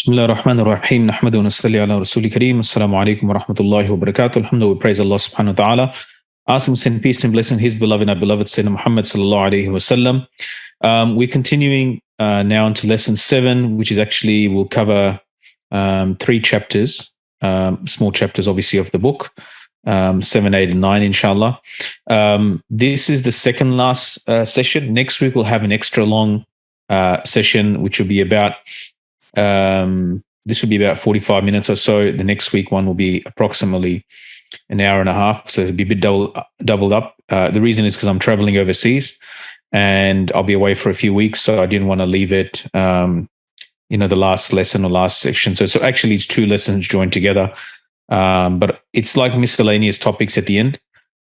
بسم الله الرحمن الرحيم نحمده ونصلي على رسول الكريم السلام عليكم ورحمة الله وبركاته Alhamdulillah, we praise Allah subhanahu wa ta'ala. Ask him to send peace and blessing his beloved and our beloved Sayyidina Muhammad sallallahu alayhi wa sallam. We're continuing now into lesson 7, which is actually, we'll cover 3 chapters, small chapters obviously of the book, 7, 8 and 9 inshallah. This is the second last session. Next week we'll have an extra long session, which will be about this will be about 45 minutes or so. The next week one will be approximately an hour and a half, so it'll be a bit doubled up. The reason is because I'm traveling overseas and I'll be away for a few weeks, so I didn't want to leave it the last lesson or last section. So actually it's 2 lessons joined together, but it's like miscellaneous topics at the end.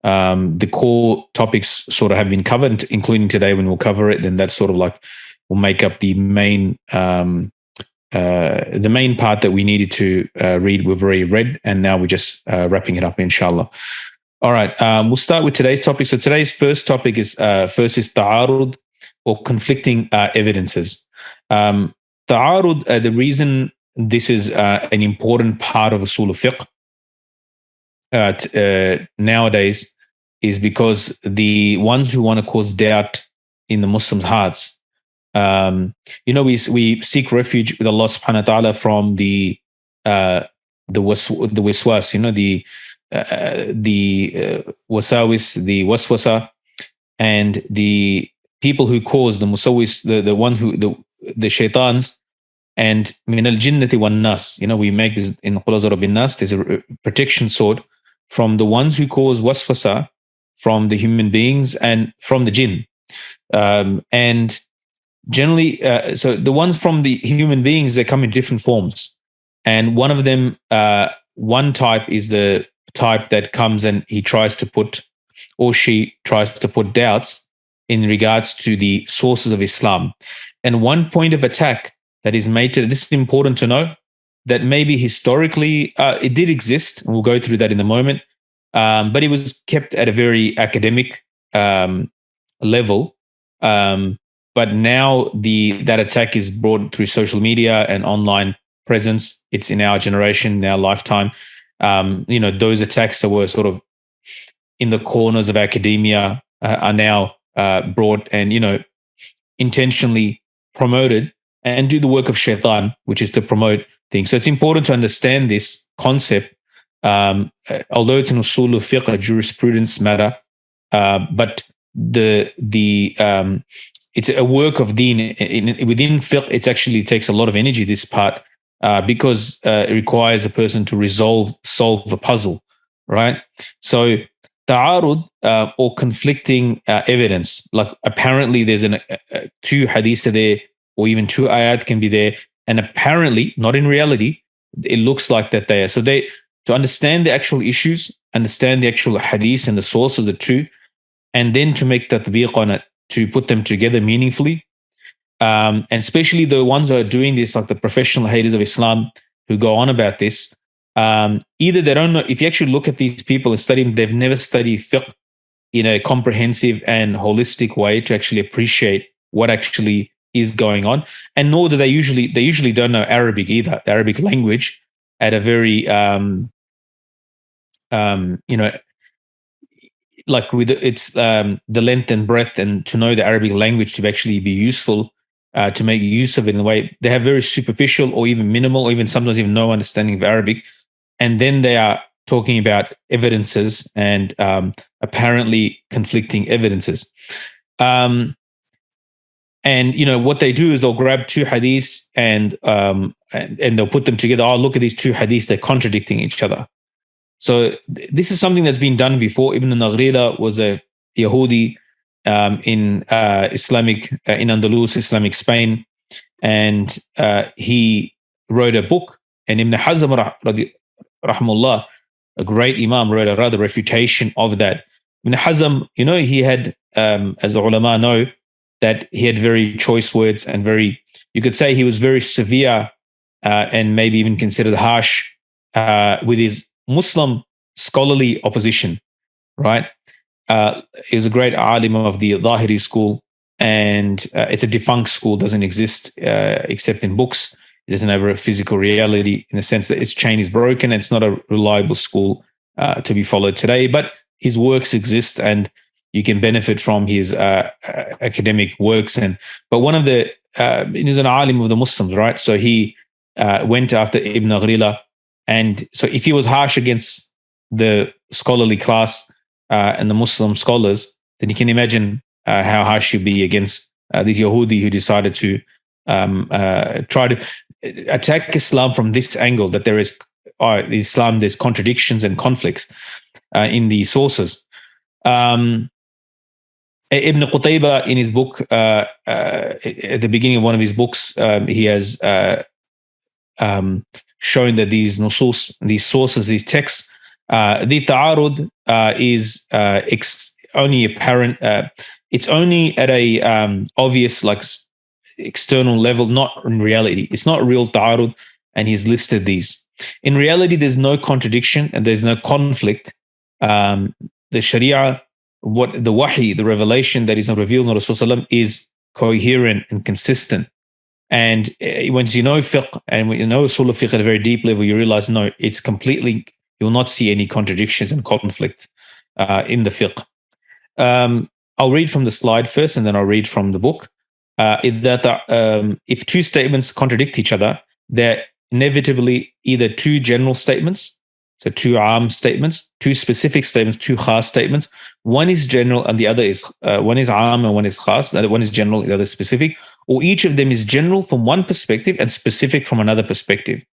The core topics sort of have been covered, including today when we'll cover it. Then that's sort of like will make up the main part that we needed to read. We've already read, and now we're just wrapping it up, inshallah. All right, we'll start with today's topic. So today's first topic is ta'arud, or conflicting evidences. Ta'arud, the reason this is an important part of Usul Fiqh nowadays is because the ones who want to cause doubt in the Muslims' hearts, we seek refuge with Allah subhanahu wa ta'ala from the waswas, the wasawis, the waswasa, and the people who cause the musawis, the one who the shaitans, and min al jinnati wan nas. We make this in Qul a'udhu birabbin nas. There's a protection sword from the ones who cause waswasa from the human beings and from the jinn, and generally, so the ones from the human beings, they come in different forms. And one of them, one type is the type that comes and he tries to put, or she tries to put doubts in regards to the sources of Islam. And one point of attack that is made to, this is important to know, that maybe historically it did exist, and we'll go through that in a moment, but it was kept at a very academic level. But now that attack is brought through social media and online presence. It's in our generation, in our lifetime. Those attacks that were sort of in the corners of academia are now brought and, intentionally promoted and do the work of shaitan, which is to promote things. So it's important to understand this concept, although it's an usul of fiqh, a jurisprudence matter, but it's a work of deen. Within fiqh, it actually takes a lot of energy, this part, because it requires a person to solve a puzzle, right? So ta'arud, or conflicting evidence, like apparently there's 2 hadiths there, or even 2 ayat can be there, and apparently, not in reality, it looks like that they are. So to understand the actual issues, understand the actual hadiths and the source of the 2, and then to make tatbiq on it, to put them together meaningfully. And especially the ones who are doing this, like the professional haters of Islam who go on about this, either they don't know, if you actually look at these people and study them, they've never studied fiqh in a comprehensive and holistic way to actually appreciate what actually is going on. And nor do they usually don't know Arabic either, the Arabic language, at a very, like with its the length and breadth, and to know the Arabic language to actually be useful, to make use of it in a way. They have very superficial or even minimal, or even sometimes even no understanding of Arabic. And then they are talking about evidences and apparently conflicting evidences. And what they do is they'll grab 2 hadiths and they'll put them together. Oh, look at these 2 hadiths, they're contradicting each other. So this is something that's been done before. Ibn Naghila was a Yahudi in Islamic, in Andalus, Islamic Spain, and he wrote a book. And Ibn Hazm, rahimahullah, a great Imam, wrote a rather refutation of that. Ibn Hazm, he had, as the ulama know, that he had very choice words and you could say he was very severe and maybe even considered harsh with his Muslim scholarly opposition, right? He was a great alim of the Zahiri school, and it's a defunct school, doesn't exist except in books. It doesn't have a physical reality in the sense that its chain is broken. And it's not a reliable school to be followed today. But his works exist, and you can benefit from his academic works. But one of the he's an alim of the Muslims, right? So he went after Ibn Ghrila, and so if he was harsh against the scholarly class and the Muslim scholars, then you can imagine how harsh he'd be against the Yahudi who decided to try to attack Islam from this angle, that there is Islam, there's contradictions and conflicts in the sources. Ibn Qutayba, in his book, at the beginning of one of his books, he has shown that these nusus, these sources, these texts, the ta'arud is only apparent. It's only at a obvious, like external level, not in reality. It's not real ta'arud, and he's listed these. In reality, there's no contradiction and there's no conflict. The Sharia, what the wahi, the revelation that is revealed in Rasulullah is coherent and consistent. And once you know fiqh and when you know usul of fiqh at a very deep level, you realize, no, it's completely, you'll not see any contradictions and conflict in the fiqh. I'll read from the slide first, and then I'll read from the book. If two statements contradict each other, they're inevitably either two general statements, so two am statements, two specific statements, two khas statements. One is general and the other is, one is am and one is khas, the other one is general, the other is specific, or each of them is general from one perspective and specific from another perspective.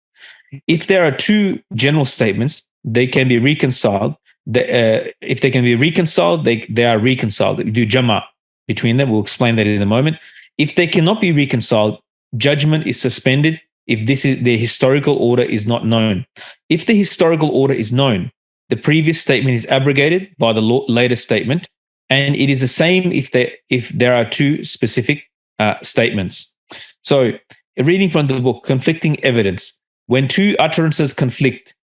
If there are two general statements, they can be reconciled. If they can be reconciled, they are reconciled. You do jama between them. We'll explain that in a moment. If they cannot be reconciled, judgment is suspended if the historical order is not known. If the historical order is known, the previous statement is abrogated by the later statement, and it is the same if there are two specific statements. So, reading from the book, conflicting evidence. When two utterances conflict,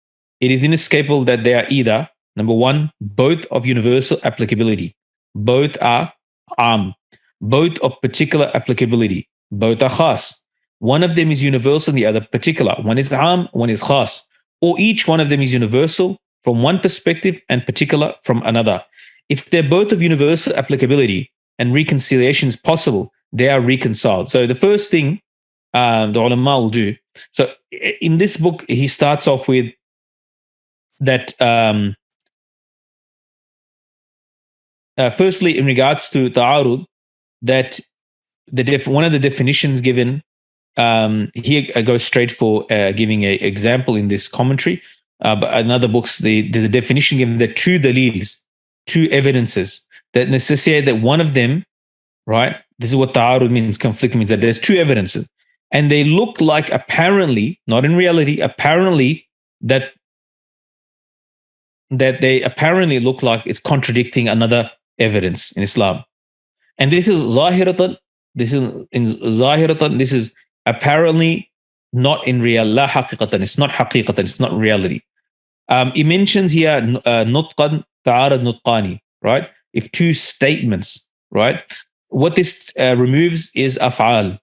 it is inescapable that they are either, number one, both of universal applicability, both are am, both of particular applicability, both are khas. One of them is universal and the other particular. One is am, one is khas. Or each one of them is universal from one perspective and particular from another. If they're both of universal applicability and reconciliation is possible, they are reconciled. So the first thing the ulama will do. So in this book, he starts off with that firstly, in regards to ta'arud, that one of the definitions given, here I go straight for giving an example in this commentary, but in other books, there's a definition given that two dalils, two evidences that necessitate that one of them, right? This is what ta'arud means, conflict means that there's two evidences and they look like apparently, not in reality, apparently that they apparently look like it's contradicting another evidence in Islam. And this is zahiratan, this is apparently not in real, la haqiqatan, it's not haqiqatan, it's not reality. He mentions here nutqan ta'arad nutqani, right? If two statements, right? What this removes is af'al,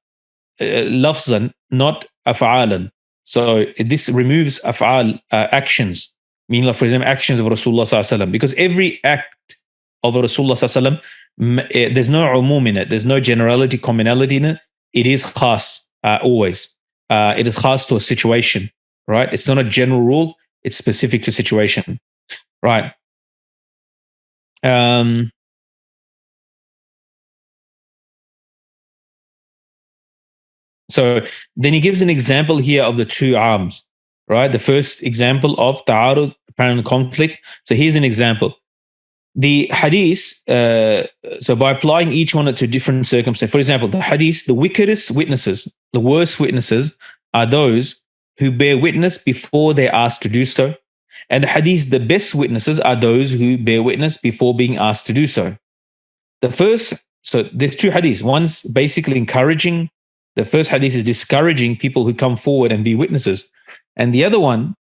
lafzan, not af'alan. So this removes af'al, actions, meaning, like, for example, actions of Rasulullah sallallahu alaihi wasallam, because every act of Rasulullah sallallahu alaihi wasallam, there's no umum in it, there's no generality, commonality in it. It is khas always. It is khas to a situation, right? It's not a general rule, it's specific to situation, right? So then he gives an example here of the two arms, right? The first example of ta'arud, apparent conflict. So here's an example. The hadith, so by applying each one to different circumstances, for example, the hadith, the wickedest witnesses, the worst witnesses are those who bear witness before they're asked to do so. And the hadith, the best witnesses are those who bear witness before being asked to do so. The first, so there's two hadiths. One's basically encouraging, the first hadith is discouraging people who come forward and be witnesses. And the other one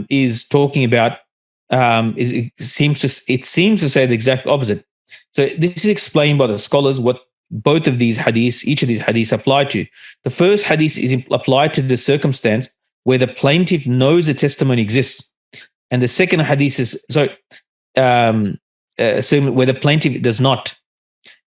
is talking about, it seems to say the exact opposite. So this is explained by the scholars what both of these hadiths, each of these hadiths apply to. The first hadith is applied to the circumstance where the plaintiff knows the testimony exists. And the second hadith is, so where the plaintiff does not.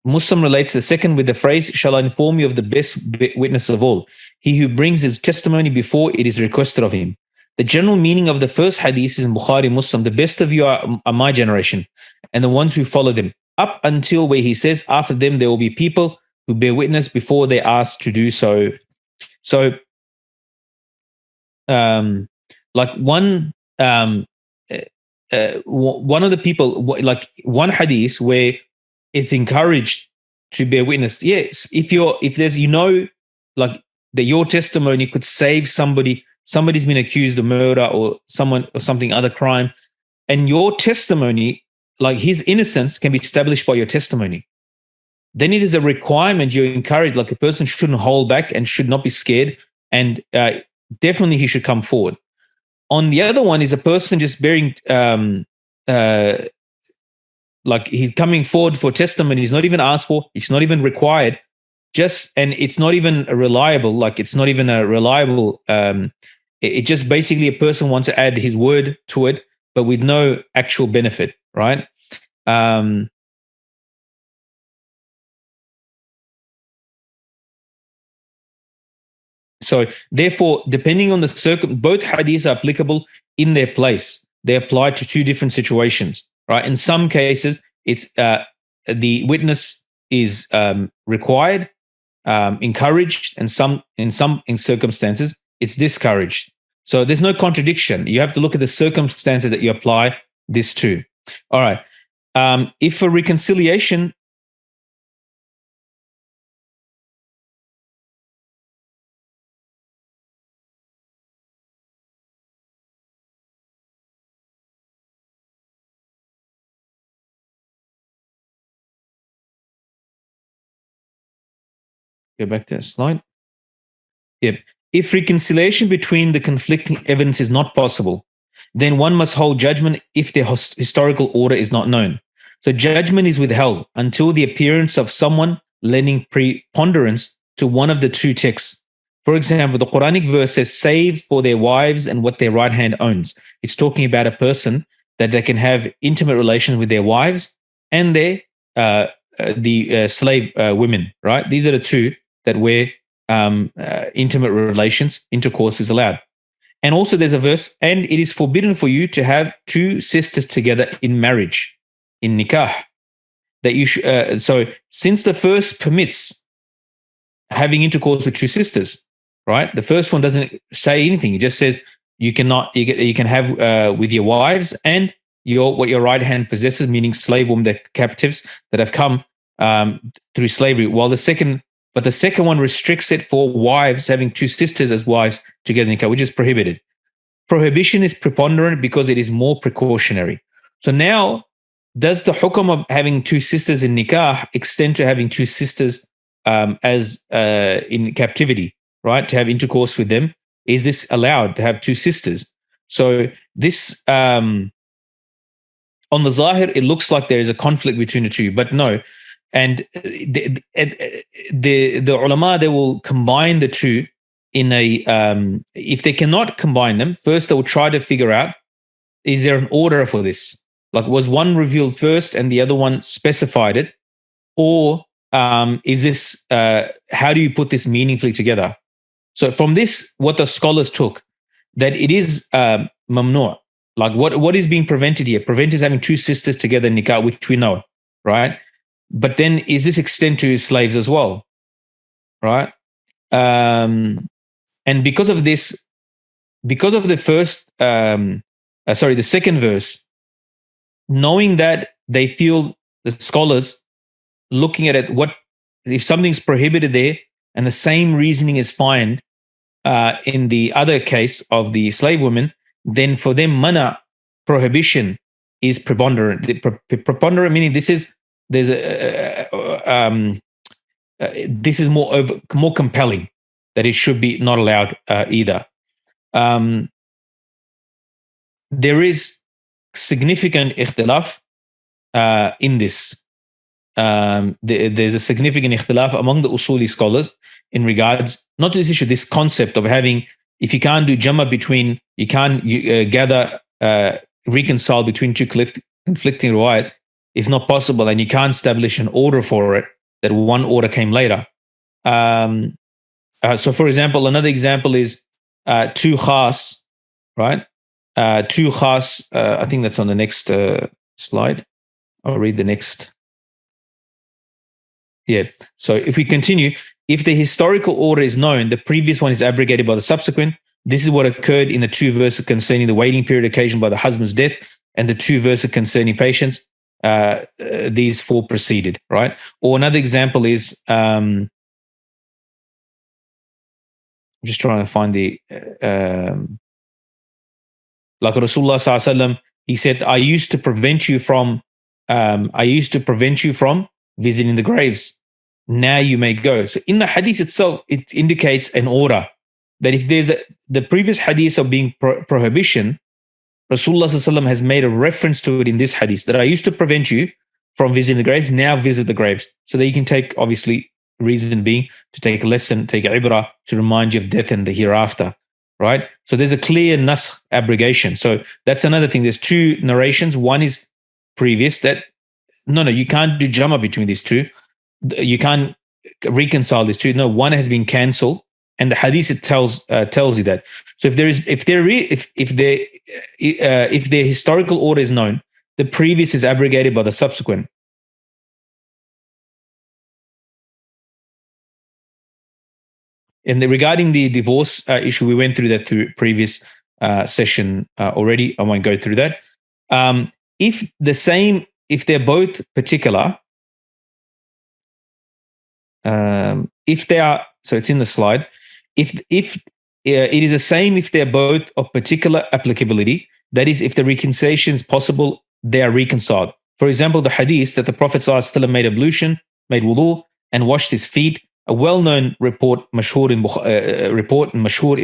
Muslim relates the second with the phrase, shall I inform you of the best witness of all? He who brings his testimony before it is requested of him. The general meaning of the first hadith is in Bukhari, Muslim, the best of you are my generation and the ones who follow them, up until where he says, after them there will be people who bear witness before they asked to do so. So, like one of the people, like one hadith where it's encouraged to bear witness. Yes, if there's, like that your testimony could save somebody. Somebody's been accused of murder or something other crime, and your testimony, like his innocence, can be established by your testimony. Then it is a requirement. You're encouraged, like a person shouldn't hold back and should not be scared, and definitely he should come forward. On the other one is a person just bearing, like he's coming forward for testimony. He's not even asked for. It's not even required. And it's not even reliable. Like it's not even a reliable. It just basically a person wants to add his word to it, but with no actual benefit, right? So therefore, depending on the both hadiths are applicable in their place. They apply to two different situations, right? In some cases, it's the witness is required, encouraged, and in some circumstances, it's discouraged. So there's no contradiction. You have to look at the circumstances that you apply this to. All right. If a reconciliation, go back to the slide. Yep. If reconciliation between the conflicting evidence is not possible, then one must hold judgment if the historical order is not known. So judgment is withheld until the appearance of someone lending preponderance to one of the two texts. For example, the Quranic verse says, save for their wives and what their right hand owns. It's talking about a person that they can have intimate relations with their wives and their slave women, right? These are the two that where intimate relations, intercourse is allowed. And also there's a verse, and it is forbidden for you to have two sisters together in marriage, in nikah. That you so since the first permits having intercourse with two sisters, right? The first one doesn't say anything. It just says you can have with your wives and what your right hand possesses, meaning slave women, the captives that have come through slavery. While the second one restricts it for wives having two sisters as wives together in nikah, which is prohibited. Prohibition is preponderant because it is more precautionary. So now, does the hukm of having two sisters in nikah extend to having two sisters as in captivity, right? To have intercourse with them? Is this allowed to have two sisters? So this, on the zahir, it looks like there is a conflict between the two, but no. And the ulama, they will combine the two in a, if they cannot combine them, first they will try to figure out, is there an order for this? Like, was one revealed first and the other one specified it? Or is this, how do you put this meaningfully together? So from this, what the scholars took, that it is mamnu'. Like what is being prevented here? Prevented is having two sisters together in nikah, which we know, right? But then is this extend to his slaves as well, right? And because of this, because of the the second verse, knowing that they feel, the scholars looking at it, what if something's prohibited there and the same reasoning is fine in the other case of the slave women, then for them mana, prohibition is preponderant. Preponderant meaning this is more compelling, that it should be not allowed either. There is significant ikhtilaf in this. there's a significant ikhtilaf among the Usuli scholars in regards, not to this issue, this concept of having, if you can't do jama between, you can't gather, reconcile between two conflicting riwayat, if not possible, and you can't establish an order for it, that one order came later. So, for example, another example is two khas, right? Two khas, I think that's on the next slide. I'll read the next. Yeah. So if we continue, if the historical order is known, the previous one is abrogated by the subsequent. This is what occurred in the two verses concerning the waiting period occasioned by the husband's death and the two verses concerning patience. These four preceded, right? Or another example is, I'm just trying to find the, like Rasulullah Sallallahu Alaihi Wasallam, he said, I used to prevent you from visiting the graves. Now you may go. So in the hadith itself, it indicates an order that if there's the previous hadith of being prohibition, Rasulullah Sallallahu Alaihi Wasallam has made a reference to it in this hadith that I used to prevent you from visiting the graves. Now visit the graves, so that you can take, obviously, reason being to take a lesson, take a ibrah to remind you of death and the hereafter, right? So there's a clear naskh abrogation. So that's another thing. There's two narrations. One is previous that no, you can't do jama between these two. You can't reconcile these two. No, one has been cancelled, and the hadith it tells you that. So if the historical order is known, the previous is abrogated by the subsequent. And regarding the divorce issue, we went through that through previous session already. I won't go through that. If they're both particular, if they are, so it's in the slide. If it is the same if they're both of particular applicability, that is, if the reconciliation is possible, they are reconciled. For example, the hadith that the Prophet ﷺ made ablution, made wudu, and washed his feet, a well-known report, mashhur in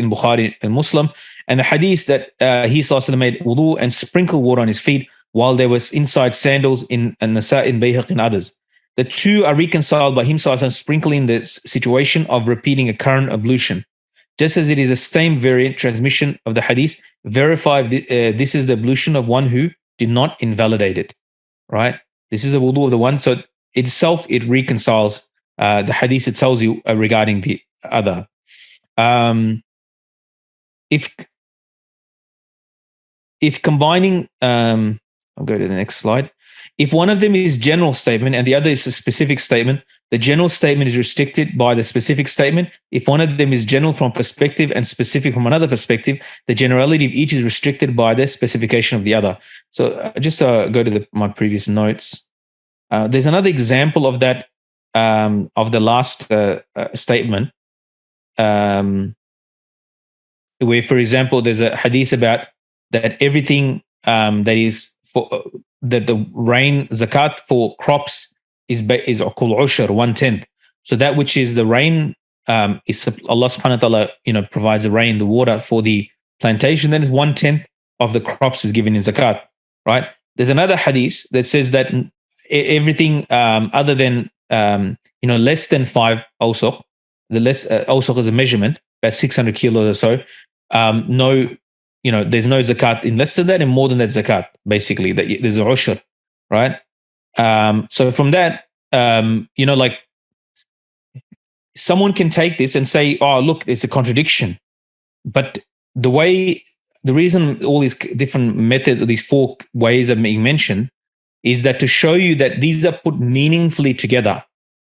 Bukhari and Muslim, and the hadith that he ﷺ made wudu and sprinkled water on his feet while there was inside sandals in Nasa, in Bayhaq, and others. The two are reconciled by him sprinkling the situation of repeating a current ablution. Just as it is the same variant transmission of the hadith, verify this is the ablution of one who did not invalidate it, right? This is the wudu of the one. So itself, it reconciles the hadith. It tells you regarding the other. If combining, I'll go to the next slide. If one of them is general statement and the other is a specific statement, the general statement is restricted by the specific statement. If one of them is general from a perspective and specific from another perspective, the generality of each is restricted by the specification of the other. So just go to my previous notes. There's another example of that, of the last statement, where, for example, there's a hadith about that everything that is for that the rain zakat for crops is called ushur, 1/10. So that which is the rain is Allah subhanahu wa ta'ala, provides the rain, the water for the plantation. Then is 1/10 of the crops is given in zakat, right? There's another hadith that says that everything other than less than 5 awsaq, the less awsaq is a measurement, about 600 kilos or so. There's no zakat in less than that, and more than that zakat, basically, that there's a ushur, right? So from that, like someone can take this and say, oh, look, it's a contradiction. But the reason all these different methods or these 4 ways are being mentioned is that to show you that these are put meaningfully together,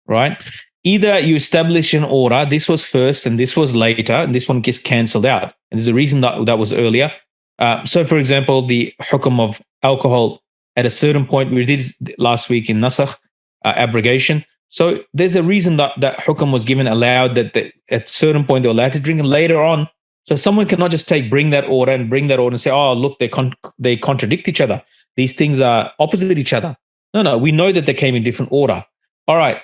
right? Either you establish an order, this was first and this was later, and this one gets cancelled out. And there's a reason that was earlier. So, for example, the hukm of alcohol at a certain point, we did last week in Nasakh, abrogation. So there's a reason that hukm was given, allowed that at a certain point they're allowed to drink, and later on. So someone cannot just bring that order and say, oh, look, they contradict each other. These things are opposite each other. No, we know that they came in different order. All right.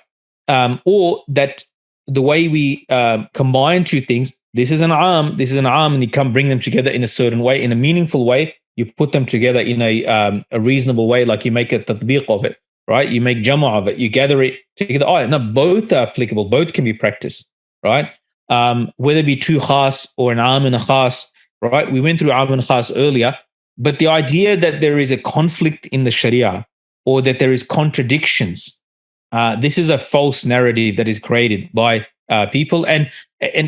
Or that the way we combine two things, this is an arm, and you come bring them together in a certain way, in a meaningful way. You put them together in a reasonable way, like you make a tatbiq of it. right? You make jama of it, you gather it together. Oh, no, both are applicable, both can be practiced, right? Whether it be two khas or an am and a khas, right? We went through am and khas earlier, but the idea that there is a conflict in the Sharia or that there is contradictions, this is a false narrative that is created by people, and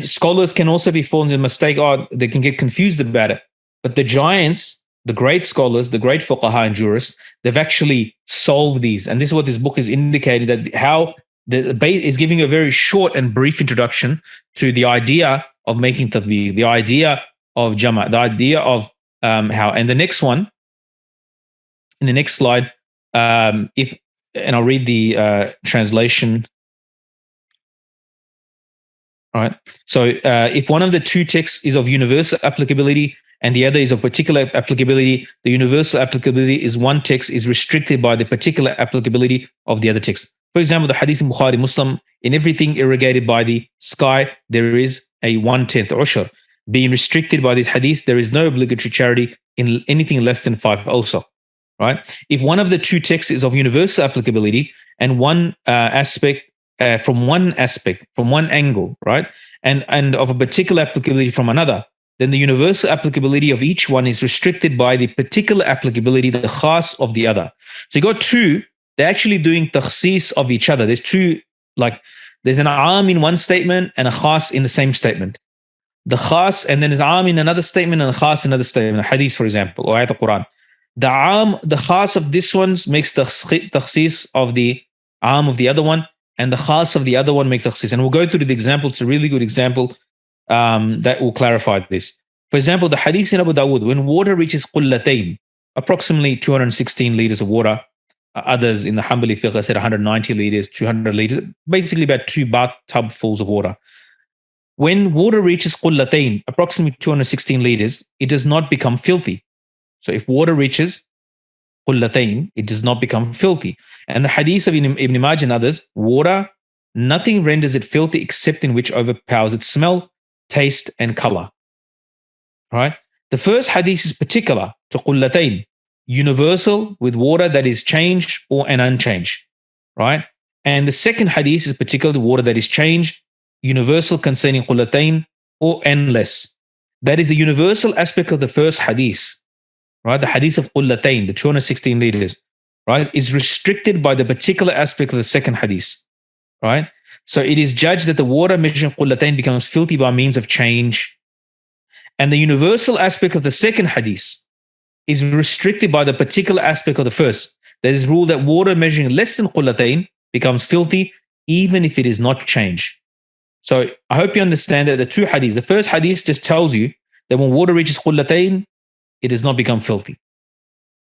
scholars can also be fallen in mistake. Oh, they can get confused about it. But the giants, the great scholars, the great fuqaha and jurists, they've actually solved these. And this is what this book is indicating, that how the base is giving a very short and brief introduction to the idea of making tatbiq, the idea of jama', the idea of how. And the next one, in the next slide, and I'll read the translation. All right. So if one of the two texts is of universal applicability and the other is of particular applicability, the universal applicability is one text is restricted by the particular applicability of the other text. For example, the hadith in Bukhari, Muslim, in everything irrigated by the sky, there is a 1/10 ushr. Being restricted by this hadith, there is no obligatory charity in anything less than 5 also. Right? If one of the two texts is of universal applicability and one from one angle, right, and of a particular applicability from another, then the universal applicability of each one is restricted by the particular applicability, the khas of the other. So you got two, they're actually doing takhsis of each other. There's two, like there's an aam in one statement and a khas in the same statement. The khas, and then there's aam in another statement and a khas in another statement, a hadith, for example, or ayat al-Quran. The khas of this one makes the takhsis of the aam of the other one, and the khas of the other one makes takhsis. And we'll go through the example. It's a really good example that will clarify this. For example, the hadith in Abu Dawood, when water reaches qullatayn, approximately 216 liters of water. Others in the Hanbali Fiqh said 190 liters, 200 liters, basically about 2 bathtub fulls of water. When water reaches qullatayn, approximately 216 liters, it does not become filthy. So if water reaches qullatayn, it does not become filthy. And the hadith of Ibn Majah and others, water, nothing renders it filthy except in which overpowers its smell, taste, and color. All right. The first hadith is particular to qullatayn, universal with water that is changed or an unchanged. Right. And the second hadith is particular to water that is changed, universal concerning qullatayn or endless. That is the universal aspect of the first hadith. Right, the hadith of qullatayn, the 216 liters, right, is restricted by the particular aspect of the second hadith. Right, so it is judged that the water measuring qullatayn becomes filthy by means of change, and the universal aspect of the second hadith is restricted by the particular aspect of the first. There is rule that water measuring less than qullatayn becomes filthy even if it is not changed. So I hope you understand that the two hadiths. The first hadith just tells you that when water reaches qullatayn, it does not become filthy,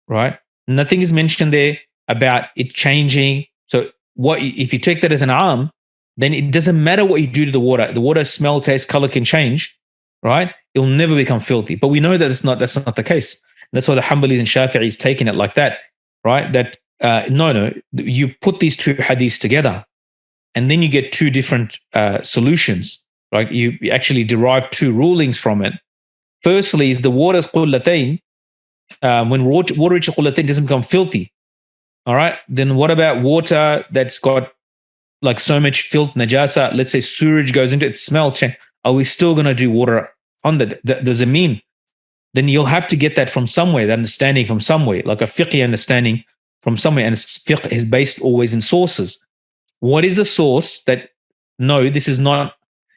right? Nothing is mentioned there about it changing. So what if you take that as an aam, then it doesn't matter what you do to the water. The water smell, taste, color can change, right? It'll never become filthy. But we know that that's not the case. That's why the Hanbalis and Shafi'is taking it like that, right? That no, you put these two hadiths together, and then you get two different solutions, right? You actually derive two rulings from it. Firstly, is the water's qullatayn. When water reaches qullatayn, doesn't become filthy. All right. Then what about water that's got like so much filth, najasa? Let's say sewage goes into it, smell change. Are we still going to do water on that? Does it mean? Then you'll have to get that from somewhere, that understanding from somewhere, like a fiqh understanding from somewhere. And fiqh is based always in sources. What is the source that, no, this is an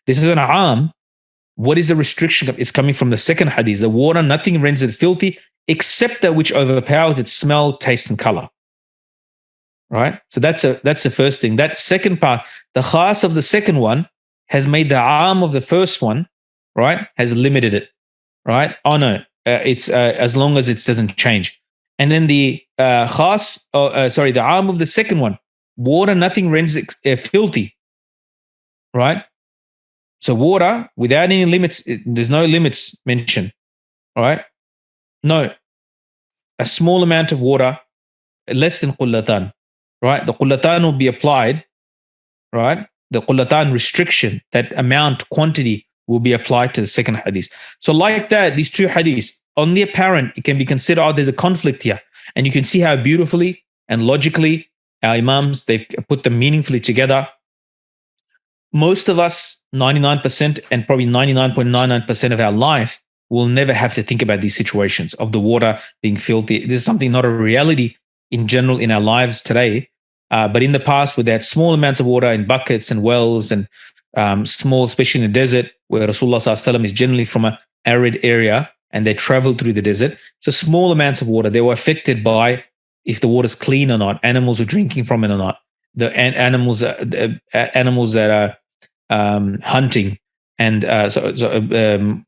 aam. What is the restriction? It's coming from the second hadith. The water, nothing renders it filthy except that which overpowers its smell, taste, and color. Right? So that's the first thing. That second part, the khas of the second one has made the aam of the first one, right? Has limited it. Right? Oh no, it's as long as it doesn't change. And then the the aam of the second one, water, nothing renders it filthy. Right? So water, without any limits, there's no limits mentioned. All right? No. A small amount of water, less than qullatan. Right? The qullatan will be applied. Right? The qullatan restriction, that amount, quantity, will be applied to the second hadith. So like that, these two hadiths, on the apparent, it can be considered, there's a conflict here. And you can see how beautifully and logically Our Imams, they put them meaningfully together. Most of us, 99% and probably 99.99% of our life, will never have to think about these situations of the water being filthy. This is something not a reality in general in our lives today. But in the past, with that small amounts of water in buckets and wells and small, especially in the desert, where Rasulullah ﷺ is generally from an arid area and they traveled through the desert. So small amounts of water, they were affected by if the water's clean or not, animals are drinking from it or not, the animals that are hunting and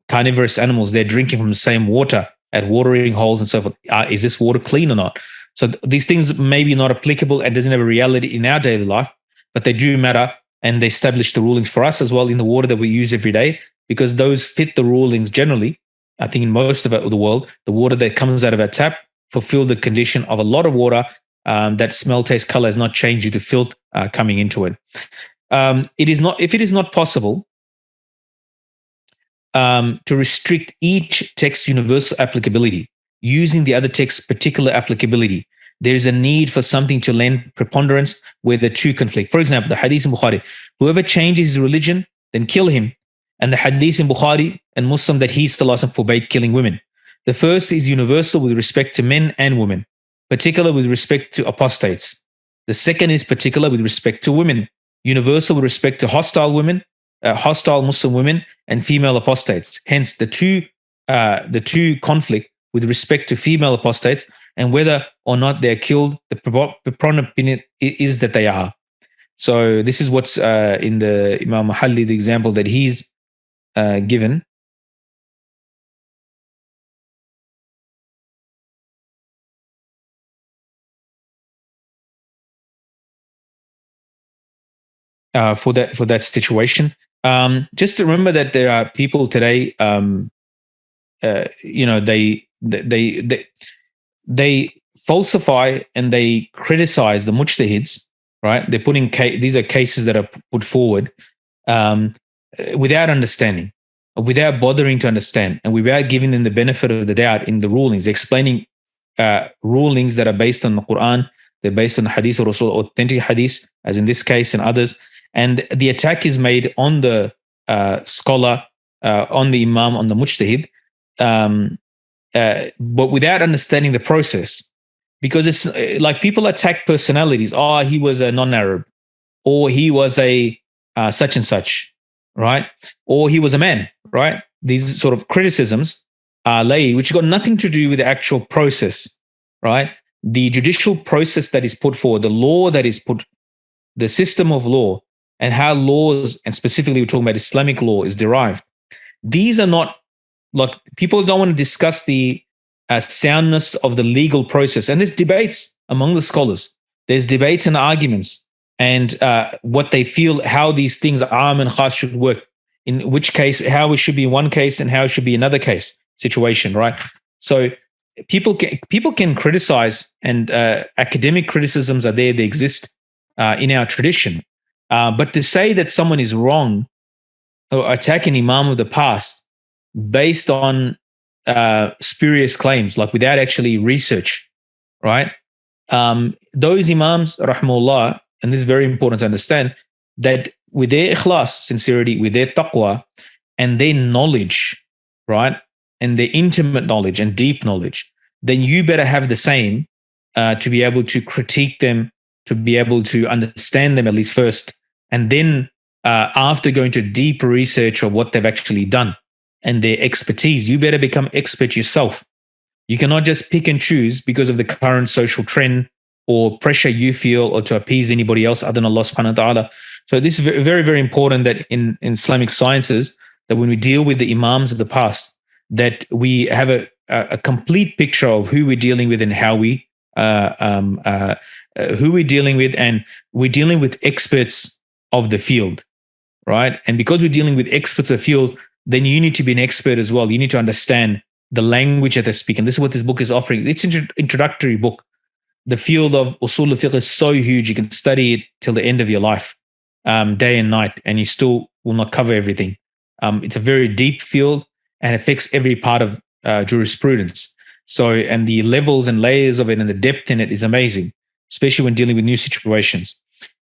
carnivorous animals, they're drinking from the same water at watering holes and so forth. Is this water clean or not? So these things may be not applicable and doesn't have a reality in our daily life, but they do matter, and they establish the rulings for us as well in the water that we use every day, because those fit the rulings generally. I think in most of the world, the water that comes out of our tap fulfill the condition of a lot of water that smell, taste, color has not changed due to filth coming into it. If it is not possible to restrict each text's universal applicability using the other text's particular applicability, there is a need for something to lend preponderance where the two conflict. For example, the hadith in Bukhari, whoever changes his religion, then kill him. And the hadith in Bukhari and Muslim that he Sallallahu forbade killing women. The first is universal with respect to men and women, particular with respect to apostates. The second is particular with respect to women, universal with respect to hostile women, hostile Muslim women, and female apostates. Hence, the two conflict with respect to female apostates, and whether or not they're killed, the preponderant opinion is that they are. So this is what's in the Imam Al-Mahalli, the example that he's given. For that situation. Just to remember that there are people today, they falsify and they criticize the mujtahids, right? They're putting these are cases that are put forward without understanding, without bothering to understand, and without giving them the benefit of the doubt in the rulings, explaining rulings that are based on the Quran, they're based on the hadith or Rasul, authentic hadith, as in this case and others. And the attack is made on the scholar, on the imam, on the mujtahid, but without understanding the process. Because it's like people attack personalities. Oh, he was a non-Arab, or he was a such and such, right? Or he was a man, right? These sort of criticisms are laid, which got nothing to do with the actual process, right? The judicial process that is put forward, the law that is put, the system of law, and how laws, and specifically we're talking about Islamic law, is derived. These are not, like, people don't want to discuss the soundness of the legal process. And there's debates among the scholars. There's debates and arguments and what they feel, how these things, am and khas, should work. In which case, how it should be in one case and how it should be another case situation, right? So people can criticize, and academic criticisms are there. They exist in our tradition. But to say that someone is wrong or attack an imam of the past based on spurious claims, like without actually research, right? Those imams, rahmullah, and this is very important to understand, that with their ikhlas, sincerity, with their taqwa, and their knowledge, right, and their intimate knowledge and deep knowledge, then you better have the same to be able to critique them, to be able to understand them at least first, and then after going to deep research of what they've actually done and their expertise, you better become expert yourself. You cannot just pick and choose because of the current social trend or pressure you feel, or to appease anybody else other than Allah subhanahu wa ta'ala. So this is very, very important, that in Islamic sciences, that when we deal with the imams of the past, that we have a complete picture of who we're dealing with and how we who we're dealing with, and we're dealing with experts of the field, right? And because we're dealing with experts of the field, then you need to be an expert as well. You need to understand the language that they speak. And this is what this book is offering. It's an introductory book. The field of Usul al-Fiqh is so huge, you can study it till the end of your life, day and night, and you still will not cover everything. It's a very deep field and affects every part of jurisprudence. So, and the levels and layers of it and the depth in it is amazing. especially when dealing with new situations.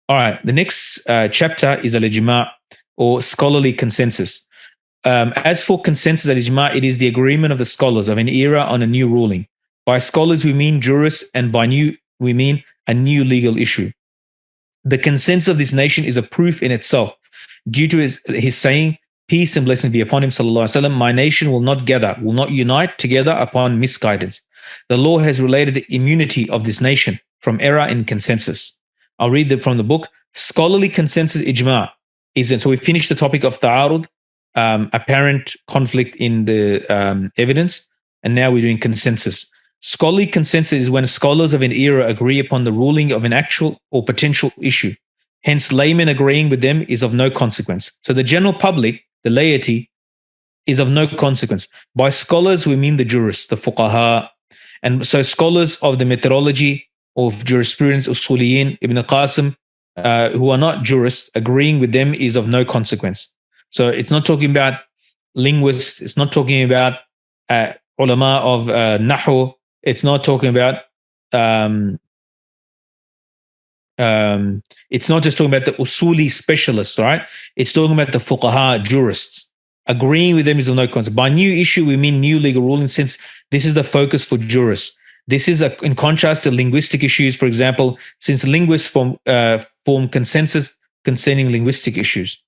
All right, the next chapter is al-ijma' or scholarly consensus. As for consensus al-ijma', it is the agreement of the scholars of an era on a new ruling. By scholars, we mean jurists, and by new, we mean a new legal issue. The consensus of this nation is a proof in itself. Due to his saying, peace and blessings be upon him, sallallahu alaihi wasallam, my nation will not unite together upon misguidance. The law has related the immunity of this nation from error in consensus. I'll read from the book. Scholarly consensus ijma' is, so we finished the topic of ta'arud, apparent conflict in the evidence, and now we're doing consensus. Scholarly consensus is when scholars of an era agree upon the ruling of an actual or potential issue. Hence, laymen agreeing with them is of no consequence. So the general public, the laity, is of no consequence. By scholars, we mean the jurists, the fuqaha. And so scholars of the methodology of jurisprudence, usuliyin, Ibn Qasim, who are not jurists, agreeing with them is of no consequence. So it's not talking about linguists. It's not talking about ulama of nahu. It's not talking about it's not just talking about the usuli specialists, right? It's talking about the fuqaha, jurists. Agreeing with them is of no consequence. By new issue, we mean new legal ruling, since this is the focus for jurists. This is in contrast to linguistic issues, for example, since linguists form consensus concerning linguistic issues.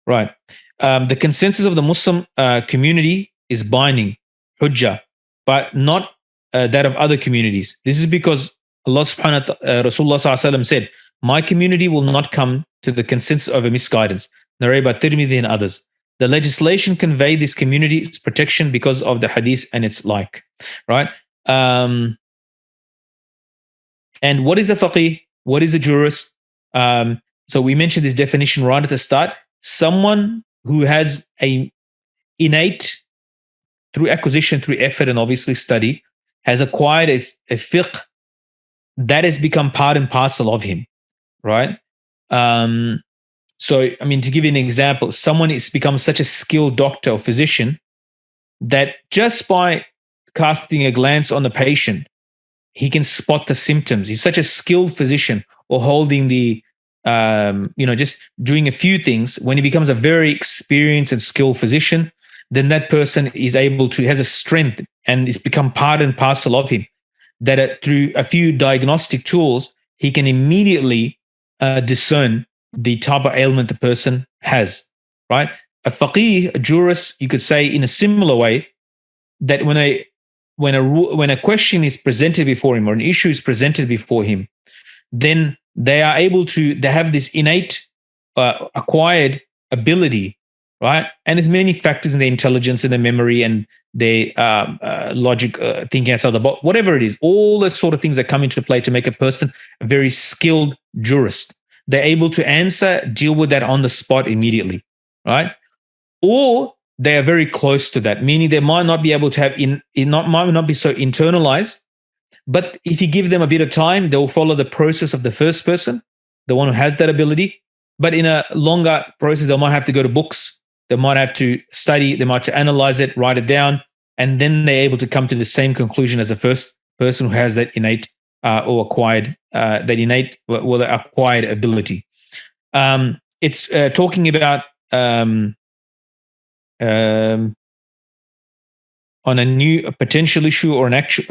Right. The consensus of the Muslim community is binding, hujjah, but not that of other communities. This is because Allah subhanahu wa ta'ala, Rasulullah sallallahu alaihi wasallam said, my community will not come to the consensus of a misguidance, narrated by Tirmidhi and others. The legislation conveyed this community's protection because of the hadith and its like, right? And what is a faqih? What is a jurist? So we mentioned this definition right at the start. Someone who has a innate, through acquisition, through effort, and obviously study, has acquired a fiqh that has become part and parcel of him, right? So, I mean, to give you an example, someone has become such a skilled doctor or physician that just by casting a glance on the patient, he can spot the symptoms. He's such a skilled physician, or holding the, just doing a few things. When he becomes a very experienced and skilled physician, then that person is able to, has a strength, and it's become part and parcel of him, that through a few diagnostic tools, he can immediately discern the type of ailment the person has, right? A faqih, a jurist, you could say in a similar way, that when a question is presented before him, or an issue is presented before him, then they are able to, they have this innate acquired ability, right? And there's many factors in their intelligence and their memory and their logic, thinking outside the box, whatever it is, all the sort of things that come into play to make a person a very skilled jurist. They're able to answer, deal with that on the spot immediately, right? Or they are very close to that, meaning they might not be able to have might not be so internalized, but if you give them a bit of time, they'll follow the process of the first person, the one who has that ability. But in a longer process, they might have to go to books, they might have to study, they might have to analyze it, write it down, and then they're able to come to the same conclusion as the first person who has that innate or acquired acquired ability. It's talking about on a potential issue or an actual,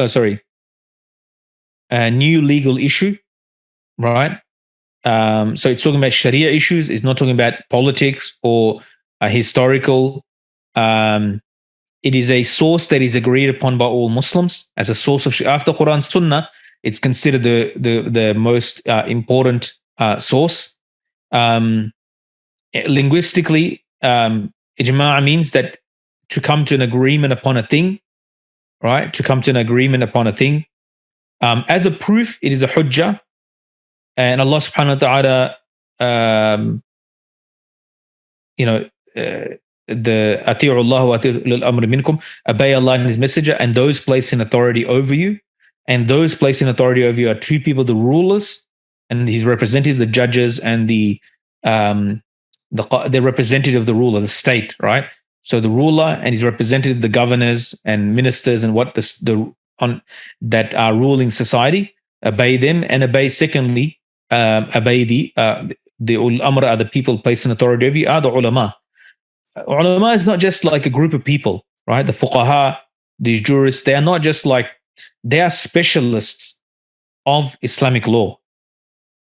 a new legal issue, right? So it's talking about Sharia issues. It's not talking about politics or historical. It is a source that is agreed upon by all Muslims as a source of, after Quran Sunnah, it's considered the most important source. Linguistically, ijma' means that to come to an agreement upon a thing, right? To come to an agreement upon a thing. As a proof, it is a hujjah. And Allah subhanahu wa ta'ala, the ati'u Allah wa ati'u ulil amri minkum, obey Allah and His Messenger, and those placed in authority over you. And those placed in authority over you are two people: the rulers and his representatives, the judges, and the representative of the ruler, the state, right? So the ruler and his representative, the governors and ministers, and what that are ruling society. obey them, and obey, secondly, obey the ul-amr are the people placed in authority over you, are the ulama. Ulama is not just like a group of people, right? The fuqaha, these jurists, they are not just like, they are specialists of Islamic law.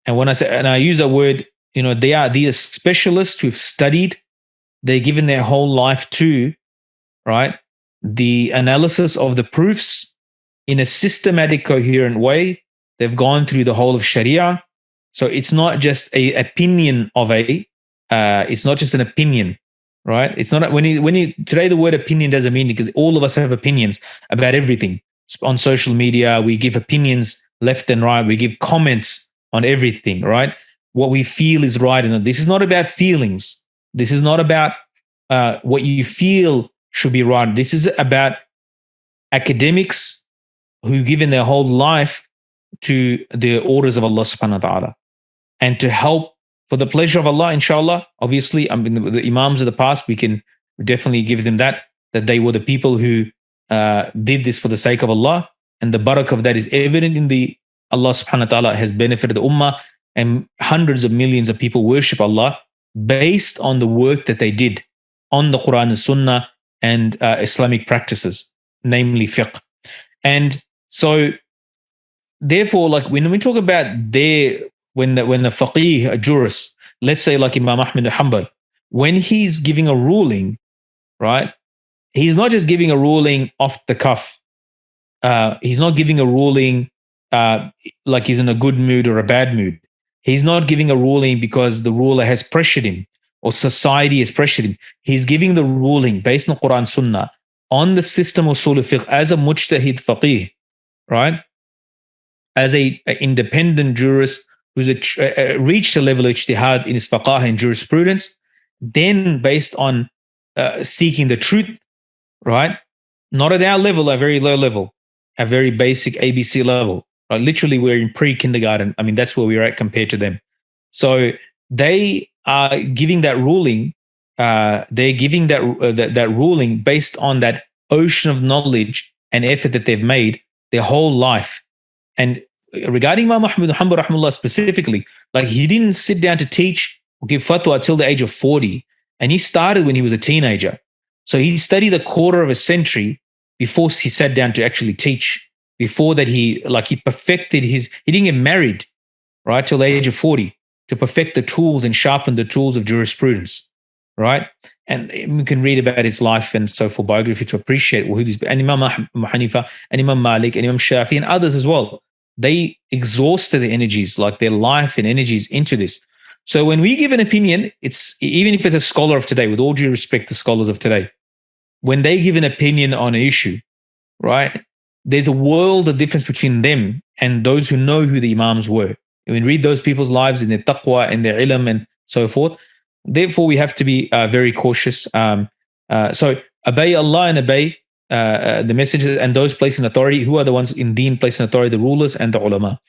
And when I say, and I use that word, they are these specialists who've studied, they've given their whole life to, right, the analysis of the proofs in a systematic, coherent way. They've gone through the whole of Sharia. So it's not just a opinion of it's not just an opinion, right? It's not, today the word opinion doesn't mean, because all of us have opinions about everything. On social media, we give opinions left and right. We give comments on everything, right? What we feel is right. And this is not about feelings. This is not about what you feel should be right. This is about academics who've given their whole life to the orders of Allah subhanahu wa ta'ala, and to help for the pleasure of Allah, inshallah. Obviously, the Imams of the past, we can definitely give them that they were the people who did this for the sake of Allah, and the barakah of that is evident in the Allah subhanahu wa ta'ala has benefited the ummah, and hundreds of millions of people worship Allah based on the work that they did on the Quran and Sunnah and Islamic practices, namely fiqh. And so therefore, like when we talk about when the faqih, a jurist, let's say like Imam Ahmad Hanbali, when he's giving a ruling, right, he's not just giving a ruling off the cuff. He's not giving a ruling like he's in a good mood or a bad mood. He's not giving a ruling because the ruler has pressured him or society has pressured him. He's giving the ruling based on Quran Sunnah on the system of Usul fiqh as a mujtahid faqih, right? As a independent jurist who's reached a level of ijtihad in his faqah and jurisprudence, then based on seeking the truth, right? Not at our level, a very low level, a very basic ABC level. Right? Literally, we're in pre-kindergarten. I mean, that's where we're at compared to them. So they are giving that ruling. They're giving that ruling based on that ocean of knowledge and effort that they've made their whole life. And regarding Imam Ahmad Hanbali rahimahullah specifically, like he didn't sit down to teach or give fatwa till the age of 40. And he started when he was a teenager. So he studied a quarter of a century before he sat down to actually teach. Before that, he perfected he didn't get married, right, till the age of 40 to perfect the tools and sharpen the tools of jurisprudence, right? And we can read about his life and so forth, biography, to appreciate who these, and Imam Hanifa and Imam Malik and Imam Shaafi and others as well. They exhausted their energies, like their life and energies, into this. So when we give an opinion, it's, even if it's a scholar of today, with all due respect to scholars of today, when they give an opinion on an issue, right, there's a world of difference between them and those who know who the Imams were. And we read those people's lives in their taqwa and their ilm and so forth. Therefore, we have to be very cautious. So obey Allah and obey the messengers and those placed in authority. Who are the ones in deen placed in authority? The rulers and the ulama.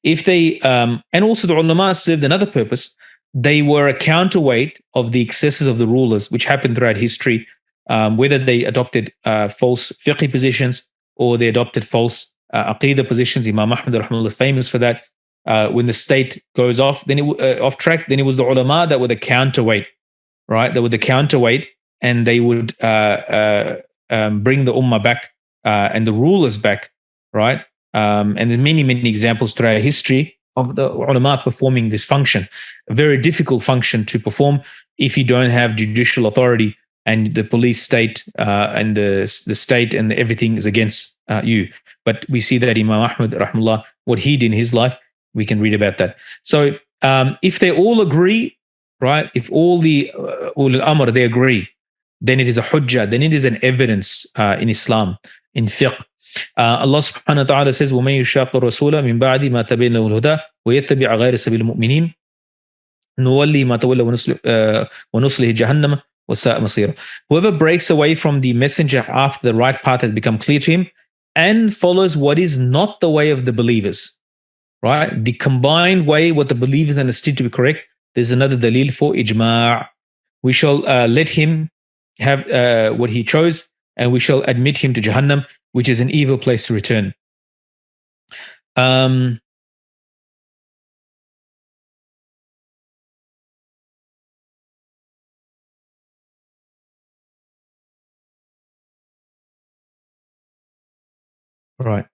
If they, and also the ulama served another purpose. They were a counterweight of the excesses of the rulers, which happened throughout history, whether they adopted false fiqh positions or they adopted false aqidah positions. Imam Ahmad rahimahullah is famous for that. When the state goes off, then off track, then it was the ulama that were the counterweight, right? That were the counterweight, and they would bring the ummah back and the rulers back, right? And there's many, many examples throughout history of the ulama performing this function, a very difficult function to perform if you don't have judicial authority and the police state and the state and everything is against you. But we see that Imam Ahmad rahimahullah, what he did in his life, we can read about that. So if they all agree, right, if all the ulul amr, they agree, then it is a hujjah, then it is an evidence in Islam, in fiqh. Allah subhanahu wa ta'ala says, وَمَن يُشَاقِ الرَّسُولَ مِن بَعْدِ مَا تَبَيَّنَ لَهُ الْهُدَى وَيَتَّبِعْ غَيْرَ سَبِيلِ الْمُؤْمِنِينَ نُوَلِّهِ مَا تَوَلَّى وَنُصْلِهِ جَهَنَّمَ وَسَاءَ مَصِيرًا. Whoever breaks away from the messenger after the right path has become clear to him and follows what is not the way of the believers, right? The combined way, what the believers understood to be correct, there's another dalil for ijma'. We shall let him have what he chose, and we shall admit him to Jahannam, which is an evil place to return. Right.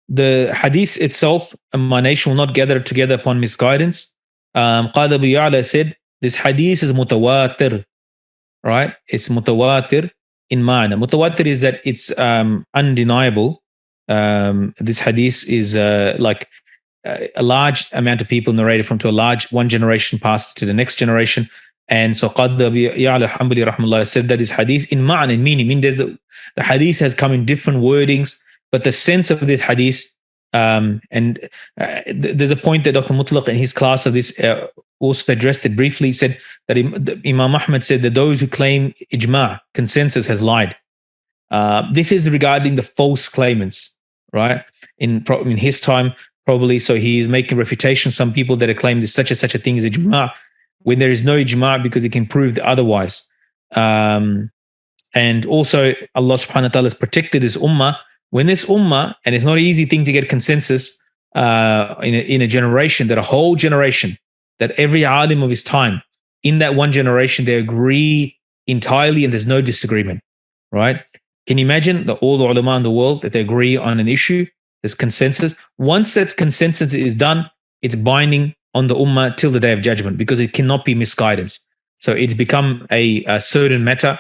The hadith itself, my nation will not gather together upon misguidance. Qadi Abu Ya'la said, this hadith is mutawatir, right? It's mutawatir in ma'na. Mutawatir is that it's undeniable. This hadith is like a large amount of people narrated from to a large one generation passed to the next generation. And so Qadi Abu Ya'la Hanbali rahimahullah said that is hadith in ma'na, in meaning. I mean, the hadith has come in different wordings, but the sense of this hadith, there's a point that Dr. Mutlaq in his class of this also addressed it briefly. He said that Imam Ahmad said that those who claim ijma, consensus, has lied. This is regarding the false claimants, right? In his time, probably. So he is making refutation some people that are claiming there's such a thing as ijma, when there is no ijma because it can prove the otherwise. And also Allah subhanahu wa ta'ala has protected this ummah. When this ummah, and it's not an easy thing to get consensus in a generation, that a whole generation, that every alim of his time, in that one generation, they agree entirely and there's no disagreement, right? Can you imagine that all the ulama in the world, that they agree on an issue, there's consensus? Once that consensus is done, it's binding on the ummah till the day of judgment, because it cannot be misguidance. So it's become a certain matter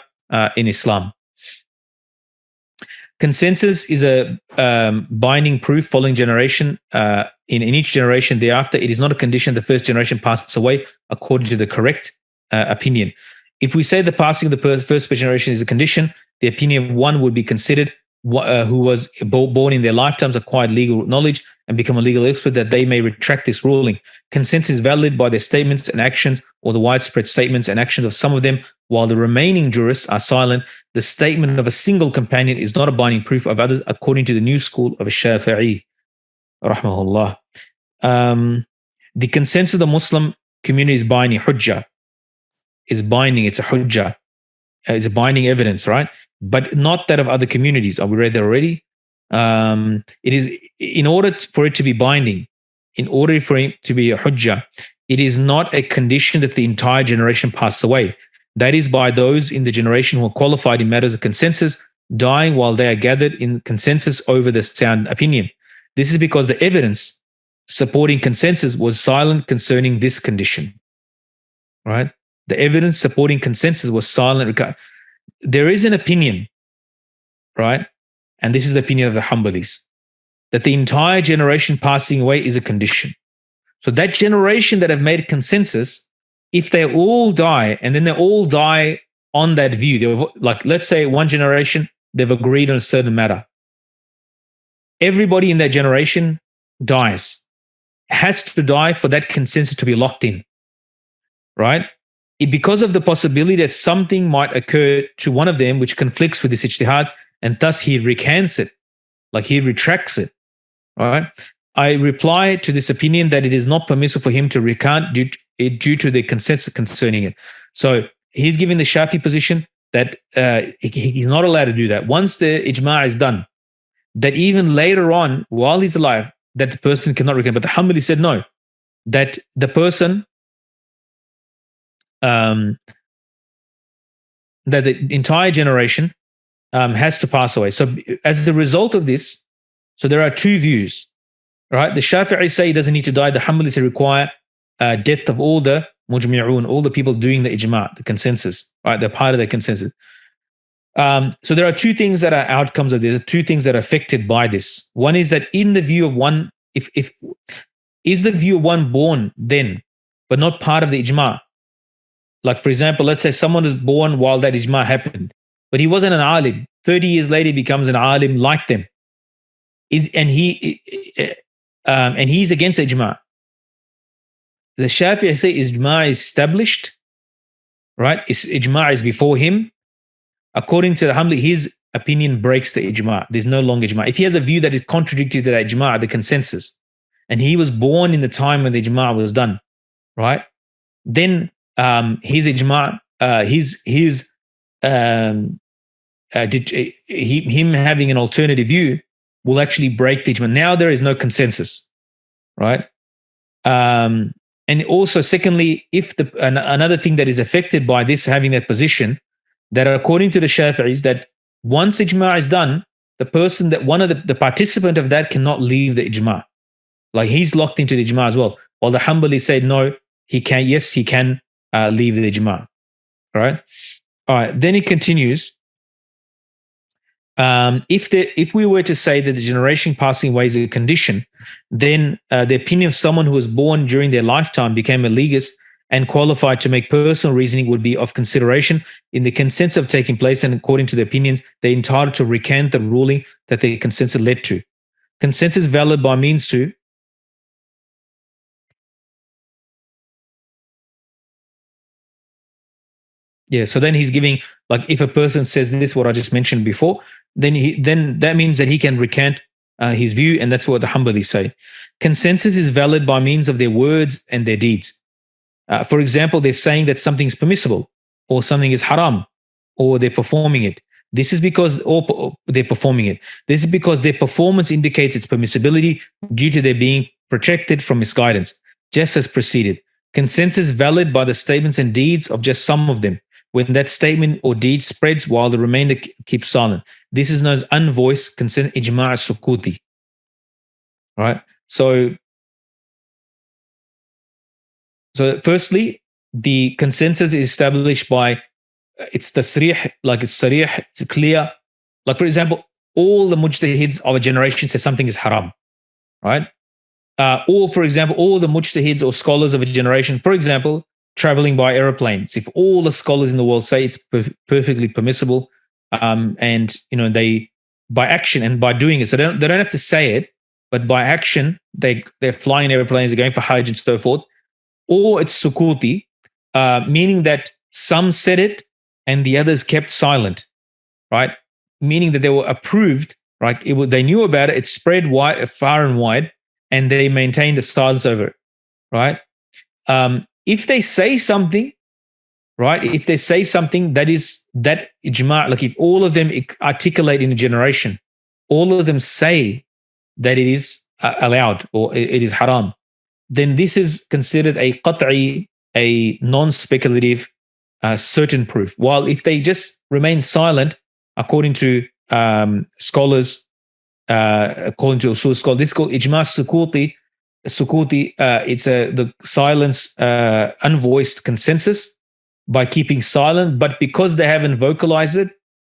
in Islam. Consensus is a binding proof following generation. In each generation thereafter, it is not a condition the first generation passes away according to the correct opinion. If we say the passing of the first generation is a condition, the opinion of one would be considered who was born in their lifetimes, acquired legal knowledge, and become a legal expert, that they may retract this ruling. Consensus is valid by their statements and actions, or the widespread statements and actions of some of them, while the remaining jurists are silent. The statement of a single companion is not a binding proof of others, according to the new school of Shaafi, rahmahullah. The consensus of the Muslim community is binding. Hujjah is binding. It's a hujjah. It's a binding evidence, right? But not that of other communities. We read that already. It is, in order for it to be binding, in order for it to be a hujjah, it is not a condition that the entire generation pass away. That is by those in the generation who are qualified in matters of consensus, dying while they are gathered in consensus over the sound opinion. This is because the evidence supporting consensus was silent concerning this condition, right? The evidence supporting consensus was silent. There is an opinion, right? And this is the opinion of the Hanbalis, that the entire generation passing away is a condition. So that generation that have made consensus, if they all die, and then they all die on that view, like, let's say one generation, they've agreed on a certain matter. Everybody in that generation dies, has to die for that consensus to be locked in, right? Because of the possibility that something might occur to one of them which conflicts with this ijtihad, and thus he recants it, like he retracts it, right? I reply to this opinion that it is not permissible for him to recant due to the consensus concerning it. So he's giving the Shaafi position that he's not allowed to do that. Once the ijma' is done, that even later on, while he's alive, that the person cannot recant. But the Hanbali said no, that the person, that the entire generation has to pass away. So as a result of this, so there are two views, right? The Shafi'i say he doesn't need to die. The Hanbali say require death of all the mujmi'un, all the people doing the ijma', the consensus, right? They're part of the consensus. So there are two things that are outcomes of this, two things that are affected by this. One is that in the view of one, if is the view of one born then, but not part of the ijma'? Like, for example, let's say someone is born while that ijma' happened, but he wasn't an alim. 30 years later, he becomes an alim like them. And he's against ijma'. The Shafi'i say ijma' is established, right? Ijma' is before him. According to the Hanbali, his opinion breaks the ijma'. There's no longer ijma'. If he has a view that is contradictory to that ijma', the consensus, and he was born in the time when the ijma' was done, right? Then his ijma', him having an alternative view will actually break the ijma'. Now there is no consensus, right? And also, secondly, if another thing that is affected by this having that position, that according to the Shafi'is, that Once ijma is done, the person that one of the participant of that cannot leave the ijma. Like he's locked into the ijma as well. While the Hanbali said no, he can. Yes, he can leave the ijma. All right. All right. Then he continues. If we were to say that the generation passing away is a condition, then the opinion of someone who was born during their lifetime became a legist and qualified to make personal reasoning would be of consideration in the consensus of taking place, and according to the opinions, they're entitled to recant the ruling that the consensus led to. Consensus valid by means to so then he's giving, like, if a person says this, what I just mentioned before, then that means that he can recant his view, and that's what the Hanbali say. Consensus is valid by means of their words and their deeds. For example, they're saying that something is permissible, or something is haram, or they're performing it. This is because, or they're performing it. This is because their performance indicates its permissibility due to their being protected from misguidance, just as preceded. Consensus valid by the statements and deeds of just some of them, when that statement or deed spreads while the remainder keeps silent. This is known as unvoiced consent, ijma' sukuti. Right? So firstly, the consensus is established by it's tasrih, like it's sarih, it's clear. Like, for example, all the mujtahids of a generation say something is haram, right? Or, for example, all the mujtahids or scholars of a generation, for example, traveling by aeroplanes, if all the scholars in the world say it's perfectly permissible, and they, by action and by doing it, so they don't have to say it, but by action they're flying airplanes, they're going for Hajj and so forth. Or it's sukuti, meaning that some said it and the others kept silent, right? Meaning that they were approved, right? They knew about it, it spread far and wide, and they maintained the silence over it, right? If they say something, right? If they say something that is that ijma', like if all of them articulate in a generation, all of them say that it is allowed or it is haram, then this is considered a qat'i, a non-speculative, certain proof. While if they just remain silent, according to scholars, according to Usul scholars, this is called ijma' sukuti. Sukuti, it's the silence, unvoiced consensus by keeping silent, but because they haven't vocalized it,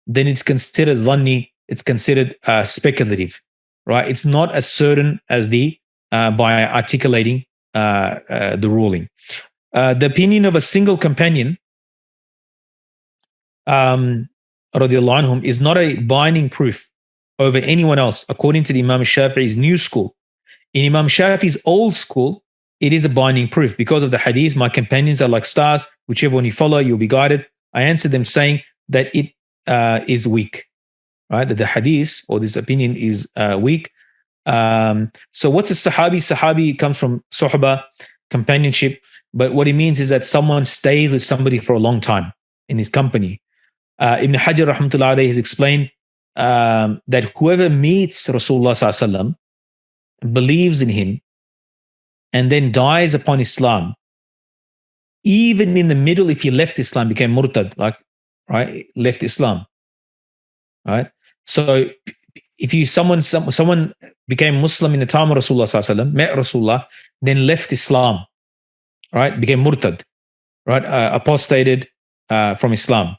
then it's considered dhanni, it's considered speculative, right? It's not as certain as by articulating the ruling. The opinion of a single companion, radiallahu anhum, is not a binding proof over anyone else, according to the Imam Shafi'i's new school. In Imam Shafi'i's old school, it is a binding proof because of the hadith, my companions are like stars, whichever one you follow, you'll be guided. I answered them saying that it is weak, right? That the hadith or this opinion is weak. So what's a sahabi? Sahabi comes from suhba, companionship, but what it means is that someone stayed with somebody for a long time in his company. Ibn Hajar rahmatullah alayhi has explained that whoever meets Rasulullah sallallahu alaihi wasallam, believes in him, and then dies upon Islam, even in the middle, if he left Islam, became murtad, like, right, left Islam, right? So if someone became Muslim in the time of Rasulullah sallallahu alaihi wasallam, met Rasulullah, then left Islam, right, became murtad, right, apostated from Islam.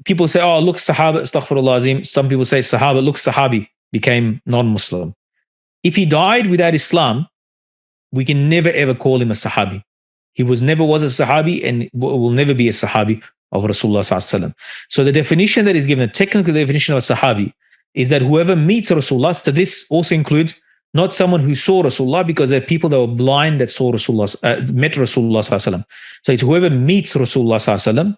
People say, oh, look, Sahaba, astaghfirullah azim. Some people say Sahaba, look, Sahabi became non-Muslim. If he died without Islam, we can never ever call him a Sahabi. He never was a Sahabi and will never be a Sahabi of Rasulullah sallallahu alaihi wasallam. So the definition that is given, the technical definition of a Sahabi, is that whoever meets Rasulullah, so this also includes not someone who saw Rasulullah, because there are people that were blind that saw Rasulullah, met Rasulullah sallallahu alaihi wasallam. So it's whoever meets Rasulullah sallallahu alaihi wasallam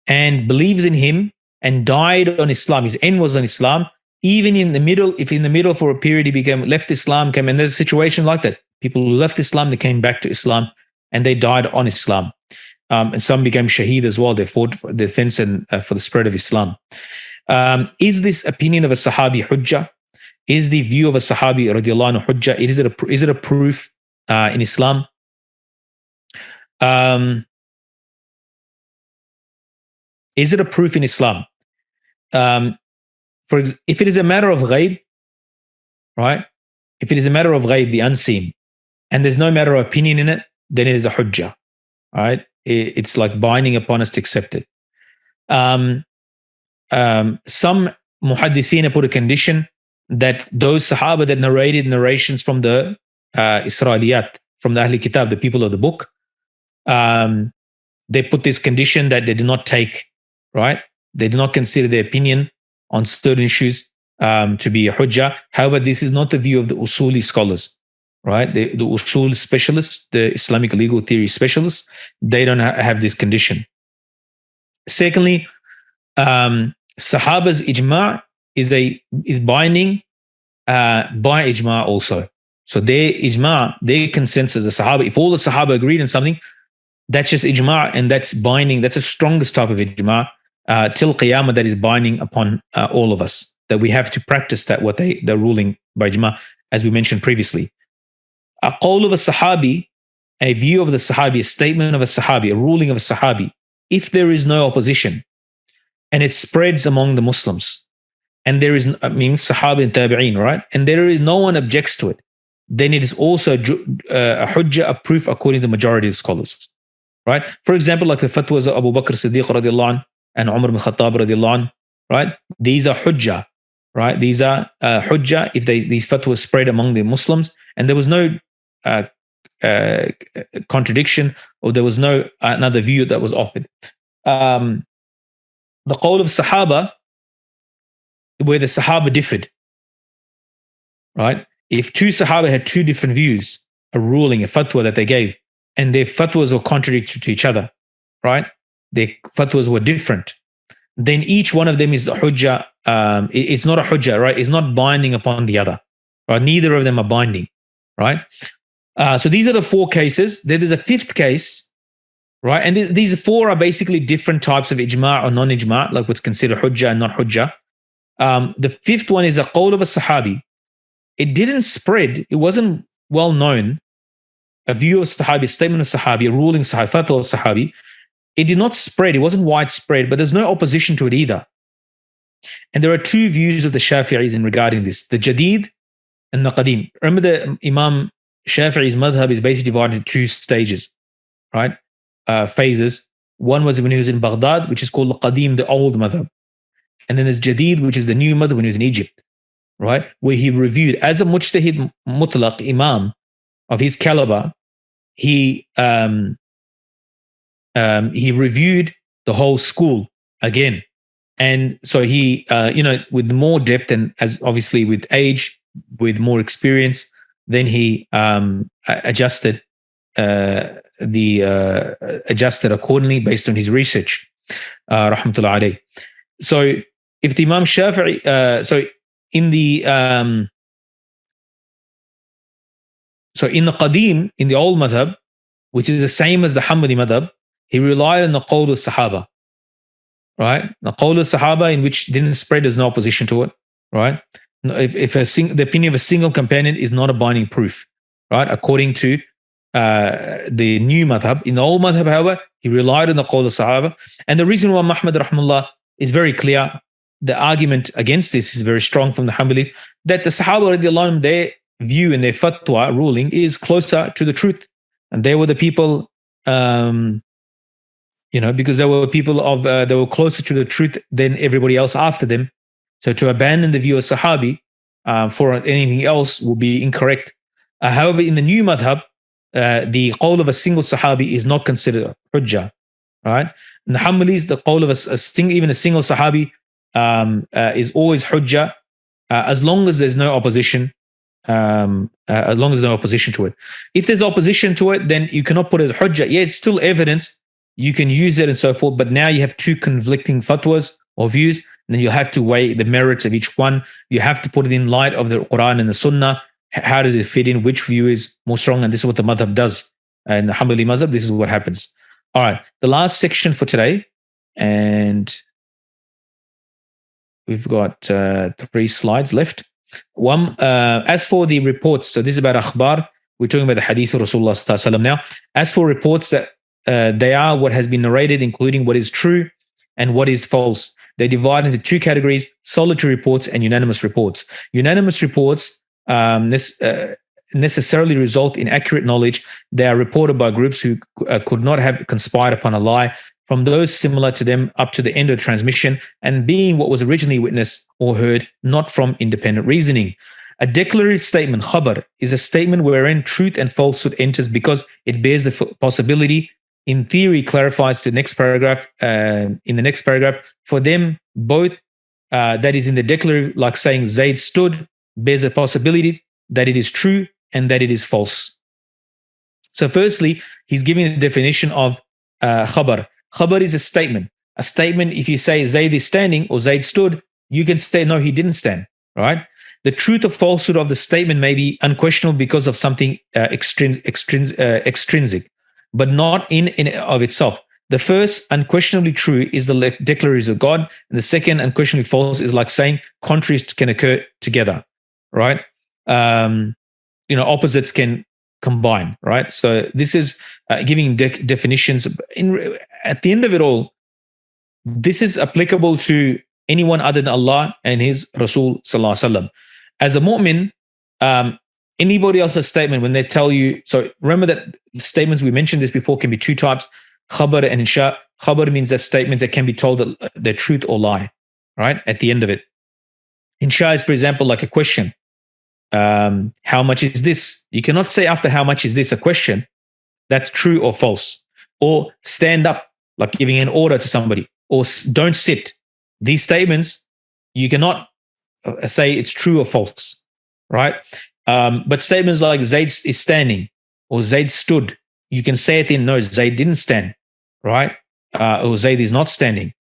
and believes in him and died on Islam, his end was on Islam, even in the middle, if in the middle for a period he left Islam, and there's a situation like that. People who left Islam, they came back to Islam and they died on Islam. And some became shaheed as well. They fought for defense and for the spread of Islam. Is this opinion of a Sahabi hujjah? Is the view of a Sahabi radiallahu anhu hujjah? Is it a proof in Islam? Is it a proof in Islam? If it is a matter of ghaib, right? If it is a matter of ghaib, the unseen, and there's no matter of opinion in it, then it is a hujjah, right? It's like binding upon us to accept it. Some muhaddiseen put a condition that those Sahaba that narrated narrations from the Israeliyat, from the Ahli Kitab, the people of the book, they put this condition that they do not take, right? They do not consider their opinion on certain issues to be a hujjah. However, this is not the view of the Usuli scholars, right? The Usul specialists, the Islamic legal theory specialists, they don't have this condition. Secondly, Sahaba's ijma' is binding by ijma' also. So their ijma', their consensus, the Sahaba, if all the Sahaba agreed on something, that's just ijma' and that's binding. That's the strongest type of ijma' till Qiyamah, that is binding upon all of us. That we have to practice that, what they're ruling by ijma', as we mentioned previously. A qawl of a Sahabi, a view of the Sahabi, a statement of a Sahabi, a ruling of a Sahabi, if there is no opposition and it spreads among the Muslims, and there is, Sahaba and Tabi'een, right? And there is no one objects to it, then it is also a hujjah, a proof according to the majority of scholars, right? For example, like the fatwas of Abu Bakr Siddiq radiallahu anh and Umar bin Khattab radiallahu anh, right? These are hujjah, right? These are hujjah if these fatwas spread among the Muslims and there was no contradiction, or there was no another view that was offered. The qawl of Sahaba, where the Sahaba differed, right? If two Sahaba had two different views, a ruling, a fatwa that they gave, and their fatwas were contradictory to each other, right? Their fatwas were different, then each one of them is a hujjah. It's not a hujjah, right? It's not binding upon the other, right? Neither of them are binding, right? So these are the four cases. There is a fifth case, right? And these four are basically different types of ijma' or non-ijma', like what's considered hujjah and not hujjah. The fifth one is a qawl of a Sahabi. It didn't spread. It wasn't well known. A view of Sahabi, a statement of Sahabi, a ruling Sahabi, fatwa of Sahabi. It did not spread. It wasn't widespread, but there's no opposition to it either. And there are two views of the Shafi'is in regarding this, the Jadid and the Qadim. Remember the Imam Shafi'i's madhab is basically divided into two stages, right? Phases. One was when he was in Baghdad, which is called the Qadim, the old madhab. And then there's Jadid, which is the new madhab when he was in Egypt, right? Where he reviewed, as a mujtahid mutlaq imam of his caliber, he reviewed the whole school again. And so he, with more depth and as obviously with age, with more experience, then he adjusted accordingly based on his research. Rahmatullah alayh. So if the Imam Shafi'i, in the Qadim, in the old madhab, which is the same as the Hanbali madhab, he relied on the qawl of Sahaba, right? The qawl of Sahaba, in which didn't spread, there's no opposition to it, right? If the opinion of a single companion is not a binding proof, right? According to the new madhab. In the old madhab, however, he relied on the qawl of Sahaba. And the reason why Muhammad rahmatullah is very clear, the argument against this is very strong from the Hanbalis, that the Sahaba radiallahu anhum, their view and their fatwa ruling is closer to the truth. And they were the people, because they were people they were closer to the truth than everybody else after them. So to abandon the view of Sahabi for anything else will be incorrect. However, in the new madhab, the qawl of a single Sahabi is not considered hujjah, right? In the Hanbalis, the qawl of even a single Sahabi is always hujjah as long as there's no opposition. As long as there's no opposition to it. If there's opposition to it, then you cannot put it as hujjah. Yeah, it's still evidence. You can use it and so forth, but now you have two conflicting fatwas or views, and then you'll have to weigh the merits of each one. You have to put it in light of the Quran and the Sunnah. How does it fit in? Which view is more strong? And this is what the madhab does. And the Hanbali madhab, this is what happens. All right, the last section for today, and we've got 3 slides left. One, as for the reports, so this is about akhbar. We're talking about the hadith of Rasulullah sallallahu alaihi wasallam now. As for reports, that they are what has been narrated, including what is true and what is false. They divide into two categories: solitary reports and unanimous reports. Unanimous reports necessarily result in accurate knowledge. They are reported by groups who could not have conspired upon a lie, from those similar to them up to the end of transmission, and being what was originally witnessed or heard, not from independent reasoning. A declarative statement, khabar, is a statement wherein truth and falsehood enters because it bears the possibility. In theory, clarifies the next paragraph. In the next paragraph, for them both, that is in the declarative, like saying Zaid stood, bears the possibility that it is true and that it is false. So firstly, he's giving the definition of khabar. Khabar is a statement. A statement, if you say Zaid is standing or Zaid stood, you can say, no, he didn't stand, right? The truth or falsehood of the statement may be unquestionable because of something extrinsic, but not in of itself. The first, unquestionably true, is the declarations of God, and the second, unquestionably false, is like saying contraries can occur together, right? Opposites can combine, right? So this is giving definitions. At the end of it all, this is applicable to anyone other than Allah and His Rasul Sallallahu Alaihi Wasallam. As a mu'min, anybody else's statement, when they tell you, so remember that statements, we mentioned this before, can be two types, khabar and insha. Khabar means that statements that can be told that they're truth or lie, right? At the end of it. Insha is, for example, like a question. How much is this? You cannot say after how much is this a question. That's true or false. Or stand up, like giving an order to somebody. Or don't sit. These statements, you cannot say it's true or false, right? But statements like Zaid is standing or Zaid stood, you can say it in no, Zaid didn't stand, right? Or Zaid is not standing,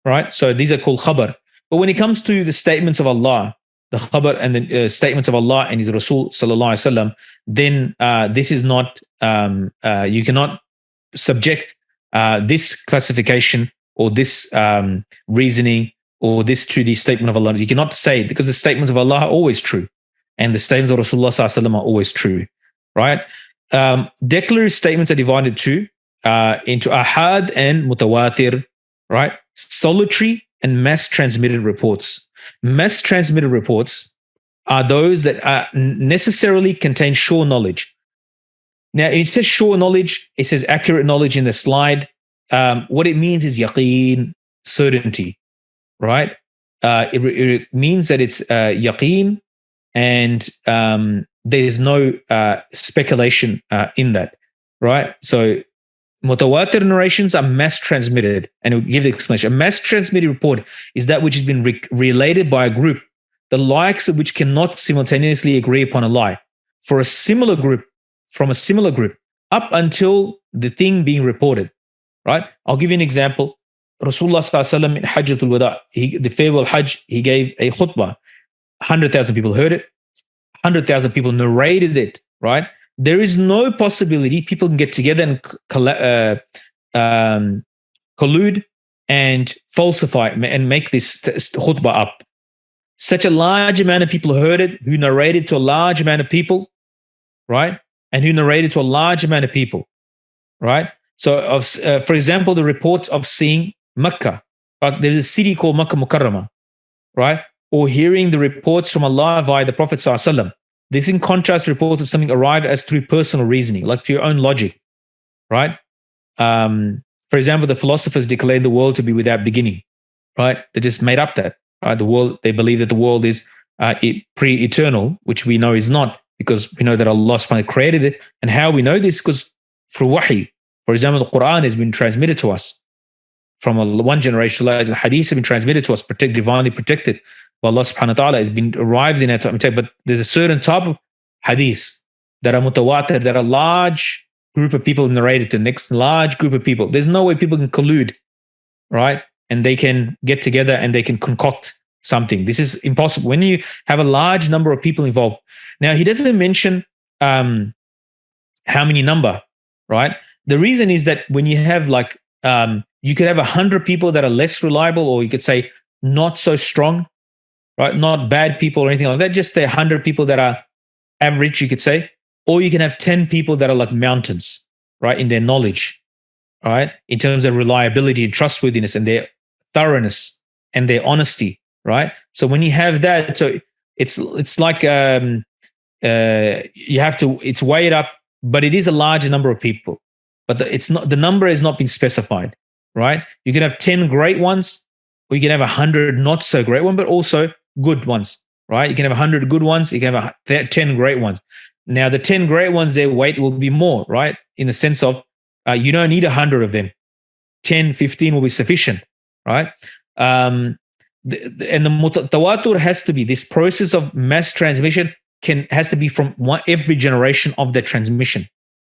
right? So these are called khabar. But when it comes to the statements of Allah, the khabar and the statements of Allah and His Rasul Sallallahu Alaihi Wasallam, then this is not, you cannot subject this classification or this reasoning or this to the statement of Allah. You cannot say, because the statements of Allah are always true and the statements of Rasulullah Sallallahu Alaihi Wasallam are always true, right? Declarative statements are divided into ahad and mutawatir, right? Solitary and mass transmitted reports. Mass transmitted reports are those that necessarily contain sure knowledge. Now, it says sure knowledge, it says accurate knowledge in the slide. What it means is yaqeen, certainty, right? It means that it's yaqeen and there's no speculation in that, right? So mutawatir narrations are mass transmitted, and it will give the explanation. A mass transmitted report is that which has been related by a group, the likes of which cannot simultaneously agree upon a lie, for a similar group, from a similar group, up until the thing being reported, right? I'll give you an example. Rasulullah Sallallahu Alaihi Wasallam in Hajjatul Wada, the farewell Hajj, he gave a khutbah. 100,000 people heard it. 100,000 people narrated it, right? There is no possibility people can get together and collude and falsify and make this khutbah up. Such a large amount of people heard it, who narrated to a large amount of people, right? And who narrated to a large amount of people, right? So, for example, the reports of seeing Mecca, there's a city called Makkah Mukarramah, right? Or hearing the reports from Allah via the Prophet Sallallahu Alaihi Wasallam. This in contrast to reports of something arrived as through personal reasoning, like to your own logic, right? For example, the philosophers declared the world to be without beginning, right? They just made up that, right? The world, they believe that the world is pre-eternal, which we know is not, because we know that Allah subhanahu wa ta'ala created it. And how we know this? Because through wahi. For example, the Quran has been transmitted to us from one generation. The hadith have been transmitted to us, divinely protected by Allah subhanahu wa ta'ala, has been arrived in our time. But there's a certain type of hadith that are mutawatir, that a large group of people narrated to the next large group of people. There's no way people can collude, right? And they can get together and they can concoct something. This is impossible. When you have a large number of people involved. Now, he doesn't mention how many number, right? The reason is that when you have like, you could have 100 people that are less reliable, or you could say not so strong, right? Not bad people or anything like that. Just the 100 people that are average, you could say. Or you can have 10 people that are like mountains, right? In their knowledge. right? In terms of reliability and trustworthiness and their thoroughness and their honesty, right? So when you have that, so it's like you have to, it's weighed up, but it is a large number of people. But the number has not been specified, right? You can have 10 great ones, or you can have 100 not so great ones, but also good ones, right? You can have 100 good ones, you can have 10 great ones. Now, the 10 great ones, their weight will be more, right? In the sense of you don't need 100 of them. 10, 15 will be sufficient, right? And the tawatur has to be, this process of mass transmission has to be from every generation of the transmission,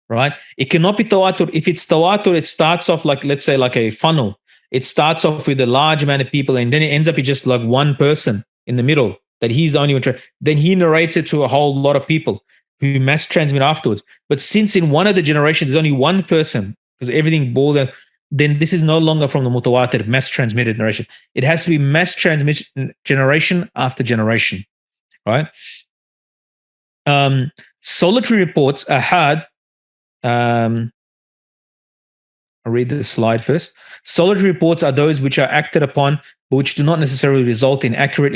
right? It cannot be tawatur. If it's tawatur, it starts off like, let's say, like a funnel. It starts off with a large amount of people, and then it ends up with just like one person in the middle, that he's the only one. Then he narrates it to a whole lot of people who mass transmit afterwards. But since in one of the generations there's only one person, because everything boiled down, then this is no longer from the mutawatir, mass transmitted narration. It has to be mass transmission generation after generation, right? Solitary reports, ahad, I'll read the slide first. Solitary reports are those which are acted upon, but which do not necessarily result in accurate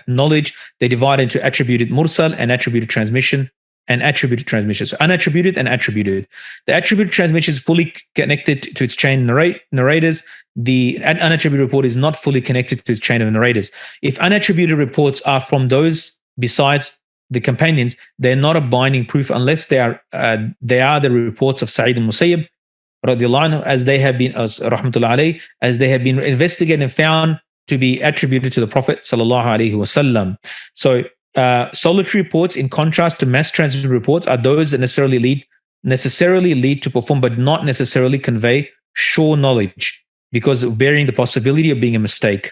knowledge. They divide into attributed mursal and attributed transmission and attributed transmission. So unattributed and attributed. The attributed transmission is fully connected to its chain narrators. The unattributed report is not fully connected to its chain of narrators. If unattributed reports are from those besides the companions, they're not a binding proof unless they are the reports of Sa'id al-Musayyib, as they have been, as rahmatullah alayh, as they have been investigated and found to be attributed to the Prophet sallallahu alaihi wasallam. So solitary reports, in contrast to mass transmitted reports, are those that necessarily lead to perform, but not necessarily convey sure knowledge, because of bearing the possibility of being a mistake.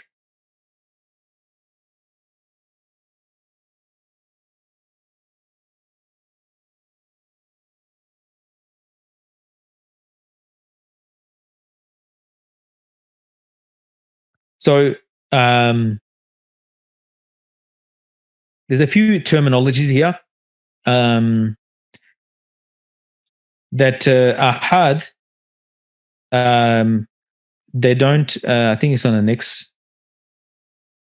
So there's a few terminologies here that ahad, they don't, I think it's on the next,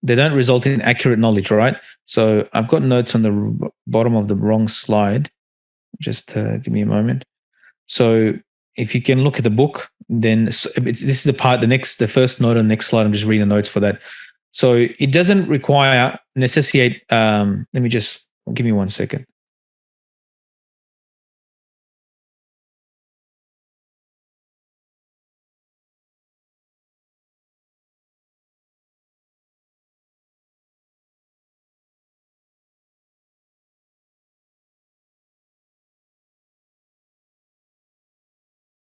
they don't result in accurate knowledge, right? So I've got notes on the bottom of the wrong slide. Just give me a moment. So if you can look at the book, then this is the part, the first note on the next slide. I'm just reading the notes for that. So it doesn't necessitate, let me just, give me 1 second.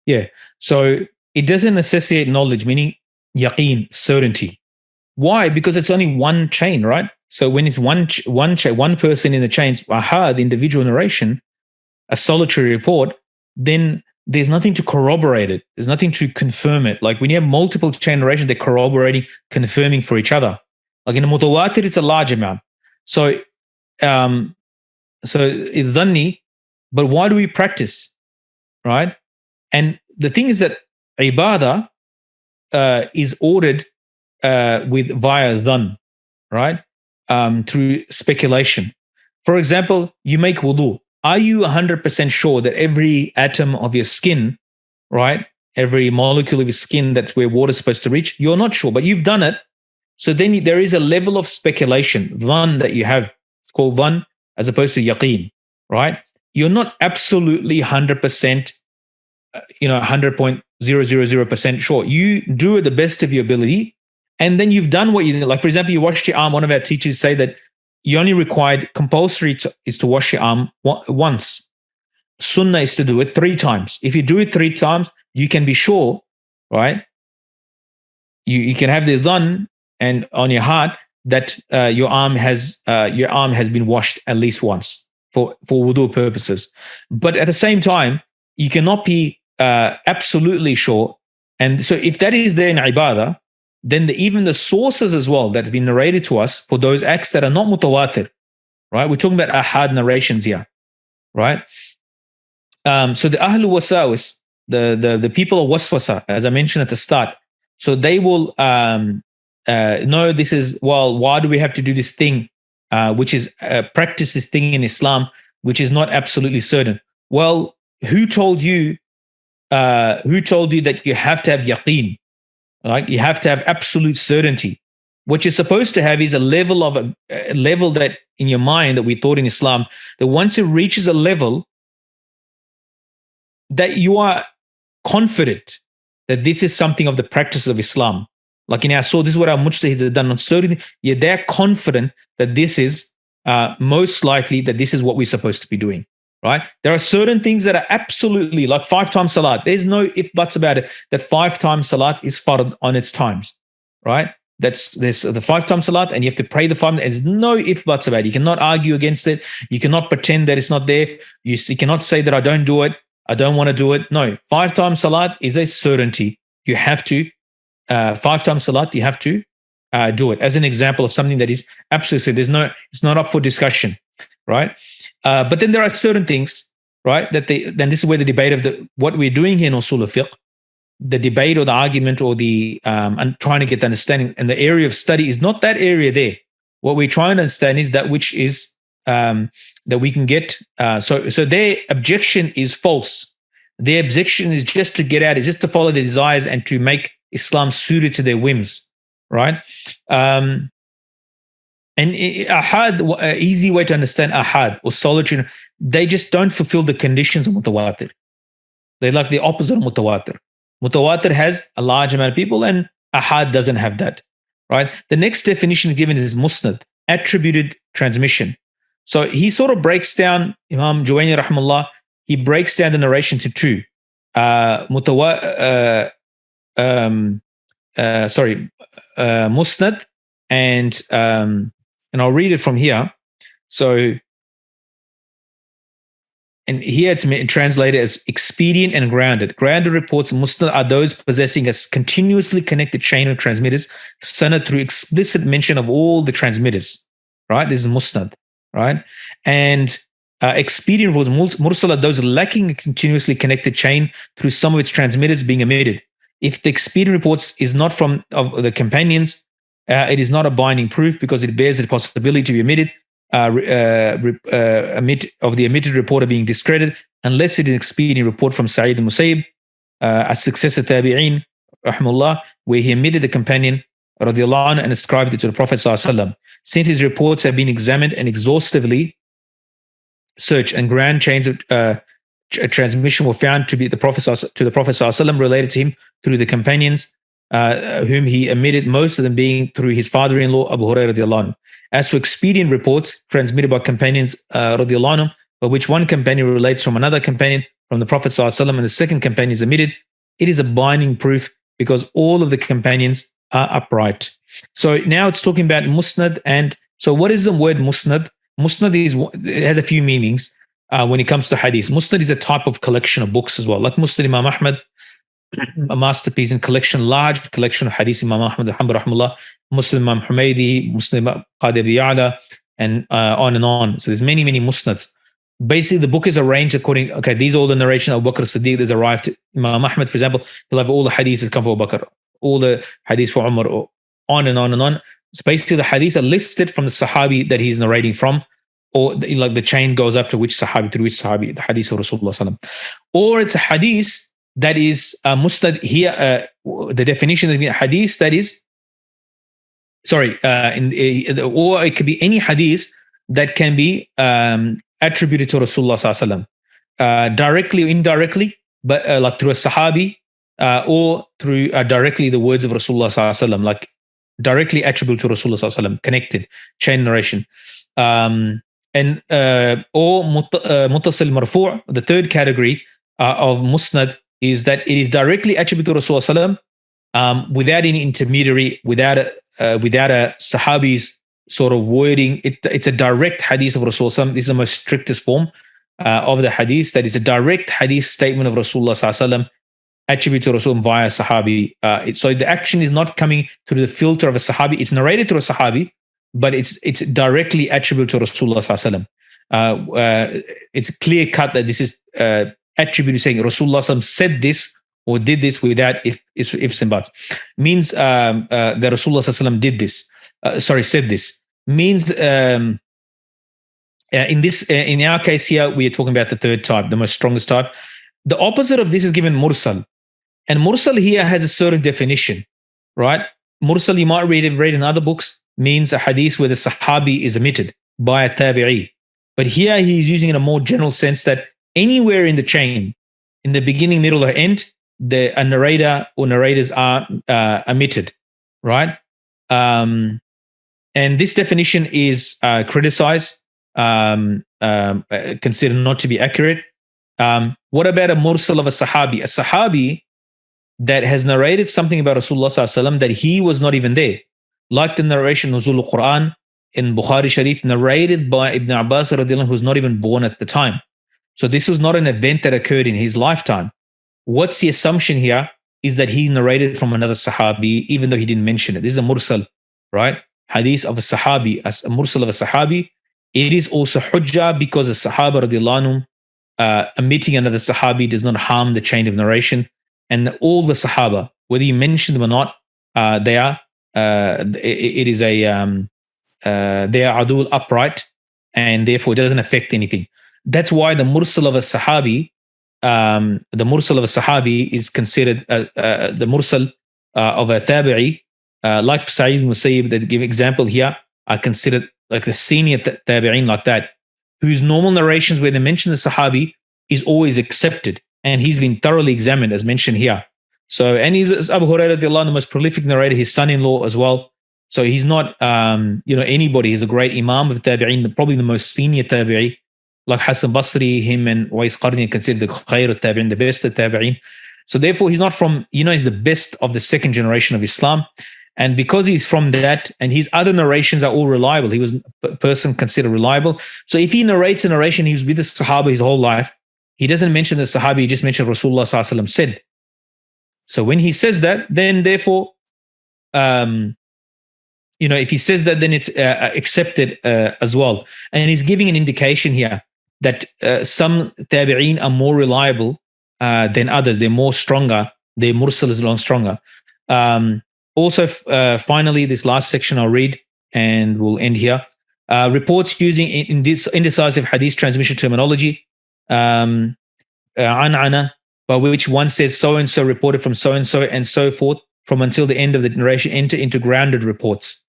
Yeah. So it doesn't necessitate knowledge, meaning yaqeen, certainty. Why? Because it's only one chain, right? So when it's one person in the chains, ahad, the individual narration, a solitary report, then there's nothing to corroborate it. There's nothing to confirm it. Like when you have multiple chain narration, they're corroborating, confirming for each other. Like in a mutawatir, it's a large amount. So, it's dhanni, but why do we practice, right? And the thing is that ibadah is ordered via dhan, right? Through speculation. For example, you make wudu. Are you 100% sure that every atom of your skin, right, every molecule of your skin, that's where water is supposed to reach? You're not sure, but you've done it. So then there is a level of speculation, dhan, that you have. It's called dhan as opposed to yaqeen, right? You're not absolutely 100%, 100.000% sure. You do it the best of your ability, and then you've done what you did. Like, for example, you washed your arm. One of our teachers say that you only required, compulsory is to wash your arm once. Sunnah is to do it 3 times. If you do it 3 times, you can be sure, right? You can have the dhan and on your heart that your arm has been washed at least once for wudu purposes. But at the same time, you cannot be absolutely sure. And so if that is there in ibadah, then even the sources as well that's been narrated to us for those acts that are not mutawatir, right? We're talking about ahad narrations here, right? So the ahlu wasawis, the people of waswasa, as I mentioned at the start. So they will know this is, well, why do we have to do this thing, which is practice this thing in Islam, which is not absolutely certain. Well, who told you that you have to have yaqeen, right? You have to have absolute certainty. What you're supposed to have is a level that in your mind that we taught in Islam, that once it reaches a level that you are confident that this is something of the practice of Islam. Like in our soul, this is what our mujtahids have done on certain. Yeah, they're confident that this is most likely that this is what we're supposed to be doing. Right? There are certain things that are absolutely like 5 times salat. There's no if buts about it. That 5 times salat is fard on its times. Right? There's the 5 times salat, and you have to pray the 5. There's no if buts about it. You cannot argue against it. You cannot pretend that it's not there. You cannot say that I don't do it. I don't want to do it. No, 5 times salat is a certainty. You have to 5 times salat. You have to do it as an example of something that is absolutely. It's not up for discussion, right? But then there are certain things, right? Then this is where the debate of what we're doing here in Usul al-Fiqh, the debate or the argument or the and trying to get the understanding, and the area of study is not that area there. What we're trying to understand is that which is that we can get. So their objection is false. Their objection is just to get out, is just to follow their desires and to make Islam suited to their whims, right? And ahad, easy way to understand ahad or solitary, they just don't fulfill the conditions of mutawatir. They're like the opposite of mutawatir. Mutawatir has a large amount of people, and ahad doesn't have that, right? The next definition given is musnad, attributed transmission. So he sort of breaks down, Imam Juwayni rahimahullah, he breaks down the narration to two. Musnad and I'll read it from here. So, and here it's translated as expedient and grounded. Grounded reports musnad are those possessing a continuously connected chain of transmitters, sanad through explicit mention of all the transmitters, right? This is musnad, right? And expedient reports, mursal are those lacking a continuously connected chain through some of its transmitters being omitted. If the expedient reports is not from of the companions, it is not a binding proof because it bears the possibility to be omitted, of the omitted reporter being discredited, unless it is an expedient report from Sa'id al-Musayyib, a successor tabi'in, rahimahullah, where he omitted the companion, radiallahu anhu, and ascribed it to the Prophet sallallahu alaihi wasallam. Since his reports have been examined and exhaustively searched, and grand chains of transmission were found to be the Prophet sallallahu alaihi wasallam, related to him through the companions, whom he omitted, most of them being through his father-in-law Abu Hurairah radiallahu anhu. As for expedient reports transmitted by companions radiallahu anhu, but which one companion relates from another companion from the Prophet sallallahu alaihi wasallam, and the second companion is omitted, it is a binding proof because all of the companions are upright. So now it's talking about musnad. And so what is the word musnad? Musnad it has a few meanings when it comes to hadith. Musnad is a type of collection of books as well, like Musnad Imam Ahmad, a masterpiece in collection, large collection of hadith, Imam Ahmad rahimahullah, Muslim Imam Humaydi, Muslim Qadi Abi Ya'la, and on and on. So there's many musnads. Basically, the book is arranged according, okay, these are all the narration of Abu Bakr Siddiq that's arrived to Imam Ahmad, for example, he'll have all the hadiths that come from Abu Bakr, all the hadiths for Umar, on and on and on. So basically, the hadiths are listed from the Sahabi that he's narrating from, or like the chain goes up to which Sahabi, through which Sahabi, the hadith of Rasulullah sallallahu alaihi wasallam. Or it's a hadith that is musnad here, the definition of hadith that is, or it could be any hadith that can be attributed to Rasulullah sallallahu alaihi wasallam, directly or indirectly, but like through a Sahabi, or through directly the words of Rasulullah sallallahu alaihi wasallam, like directly attributed to Rasulullah sallallahu alaihi wasallam, connected, chain narration. Or muttasil marfu', the third category of musnad, is that it is directly attributed to Rasulullah without any intermediary, without a Sahabi's sort of wording. It's a direct hadith of Rasulullah. This is the most strictest form of the hadith. That is a direct hadith statement of Rasulullah attributed to Rasulullah via Sahabi. So the action is not coming through the filter of a Sahabi. It's narrated through a Sahabi, but it's directly attributed to Rasulullah. It's clear cut that this is attribute saying Rasulullah said this or did this without ifs and buts. Means that Rasulullah did this. Said this. Means in our case here, we are talking about the third type, the most strongest type. The opposite of this is given mursal. And mursal here has a certain definition, right? Mursal, you might read in other books, means a hadith where the sahabi is omitted by a tabi'i. But here he's using in a more general sense that anywhere in the chain, in the beginning, middle, or end, a narrator or narrators are omitted, right? And this definition is criticized, considered not to be accurate. What about a mursal of a sahabi? A sahabi that has narrated something about Rasulullah that he was not even there, like the narration Nuzul al-Quran in Bukhari Sharif, narrated by Ibn Abbas radiallahu anhu, who was not even born at the time. So this was not an event that occurred in his lifetime. What's the assumption here is that he narrated from another sahabi, even though he didn't mention it. This is a mursal, right? Hadith of a sahabi, as a mursal of a sahabi. It is also hujjah because a sahaba radiallahu anhu, omitting another sahabi does not harm the chain of narration. And all the Sahaba, whether you mention them or not, they are they are adul upright, and therefore it doesn't affect anything. That's why the mursal of a sahabi, is considered the mursal of a tabi'i, like Sa'id ibn Musayyib that give example here, are considered like the senior tabi'in like that, whose normal narrations where they mention the sahabi is always accepted. And he's been thoroughly examined, as mentioned here. So, and he's Abu Hurairah, the most prolific narrator, his son-in-law as well. So he's not, anybody. He's a great imam of tabi'in, probably the most senior tabi'i, like Hassan Basri, him and Wais Qarni considered the khayr of tabi'in, the best of tabi'in. So therefore, he's not from, he's the best of the second generation of Islam. And because he's from that, and his other narrations are all reliable, he was a person considered reliable. So if he narrates a narration, he was with the Sahaba his whole life, he doesn't mention the Sahabi, he just mentioned Rasulullah ﷺ said. So when he says that, then therefore, if he says that, then it's accepted as well. And he's giving an indication here that some tabi'een are more reliable than others. They're more stronger. Their mursal is a lot stronger. Also, finally, this last section I'll read and we'll end here. Reports using indecisive hadith transmission terminology. An'ana, by which one says so-and-so reported from so-and-so and so forth, from until the end of the narration, enter into grounded reports.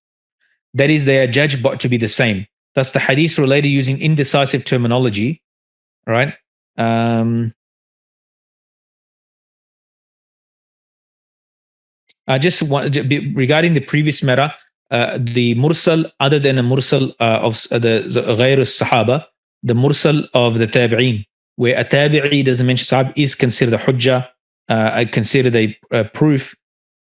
That is, they are judged to be the same. Thus, the hadith related using indecisive terminology, right? I just want regarding the previous matter, the mursal, other than the mursal of the ghayr sahaba, the mursal of the tabi'een, where a tabi'i doesn't mention sahab, is considered a hujjah, considered a proof.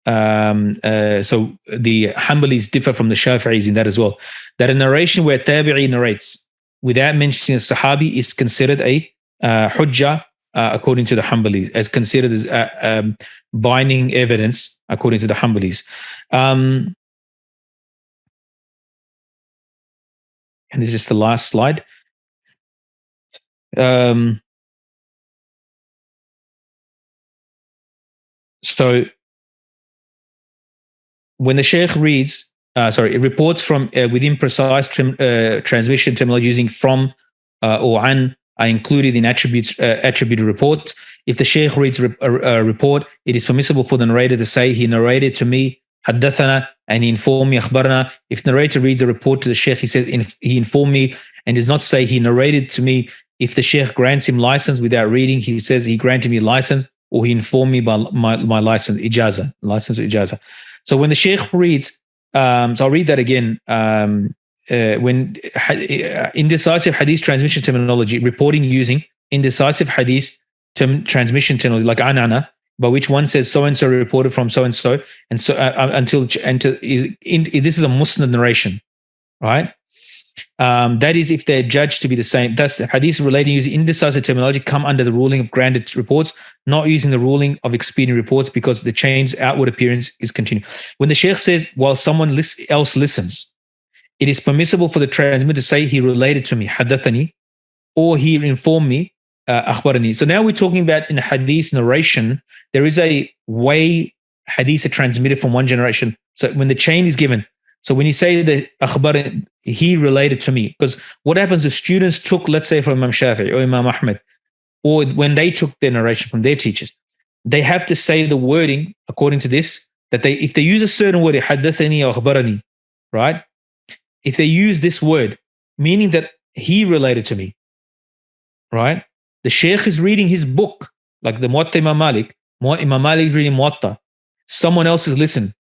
So the Hanbalis differ from the Shafi'is in that as well. That a narration where tabi'i narrates without mentioning a sahabi is considered a hujjah, according to the Hanbalis, as considered as binding evidence according to the Hanbalis. And this is just the last slide. So when the Shaykh reads, it reports from within precise transmission terminology using from or an are included in attributed reports. If the Shaykh reads a report, it is permissible for the narrator to say, he narrated to me, haddathana, and he informed me, akhbarana. If the narrator reads a report to the Shaykh, he says, he informed me, and does not say he narrated to me. If the Shaykh grants him license without reading, he says he granted me license, or he informed me by my license, ijaza, license or ijaza. So when the Shaykh reads, so I'll read that again. When indecisive hadith transmission terminology, reporting using indecisive hadith transmission terminology, like anana, by which one says so and so reported from so and so, and so until this is a musnad narration, right? That is, if they're judged to be the same. Thus, hadith relating using indecisive terminology come under the ruling of granted reports, not using the ruling of expedient reports, because the chain's outward appearance is continued. When the Shaykh says, while someone else listens, it is permissible for the transmitter to say he related to me, haddathani, or he informed me, akhbarani. So now we're talking about in hadith narration, there is a way hadiths are transmitted from one generation. So when the chain is given, so when you say the akhbar, he related to me, because what happens if students took, let's say from Imam Shafi or Imam Ahmed, or when they took their narration from their teachers, they have to say the wording according to this, that they, if they use a certain word, haddathani or akhbarani, right? If they use this word, meaning that he related to me, right? The Shaykh is reading his book, like the Muwatta Imam Malik. Imam Malik is reading Muwatta. Someone else is listening,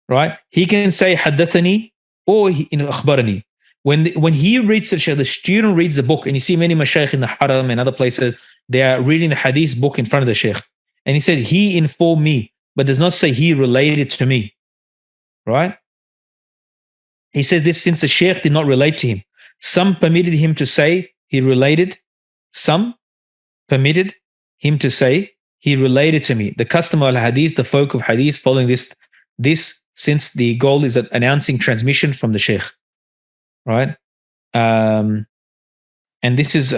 right? He can say haddathani or akhbarani. When he reads the Shaykh, the student reads the book, and you see many mashayikh in the Haram and other places, they are reading the hadith book in front of the Shaykh. And he said, he informed me, but does not say he related to me, right? He says this since the Shaykh did not relate to him. Some permitted him to say he related. Some permitted him to say he related to me. The custom of hadith, the folk of hadith, following this since the goal is announcing transmission from the Shaykh, right? And this is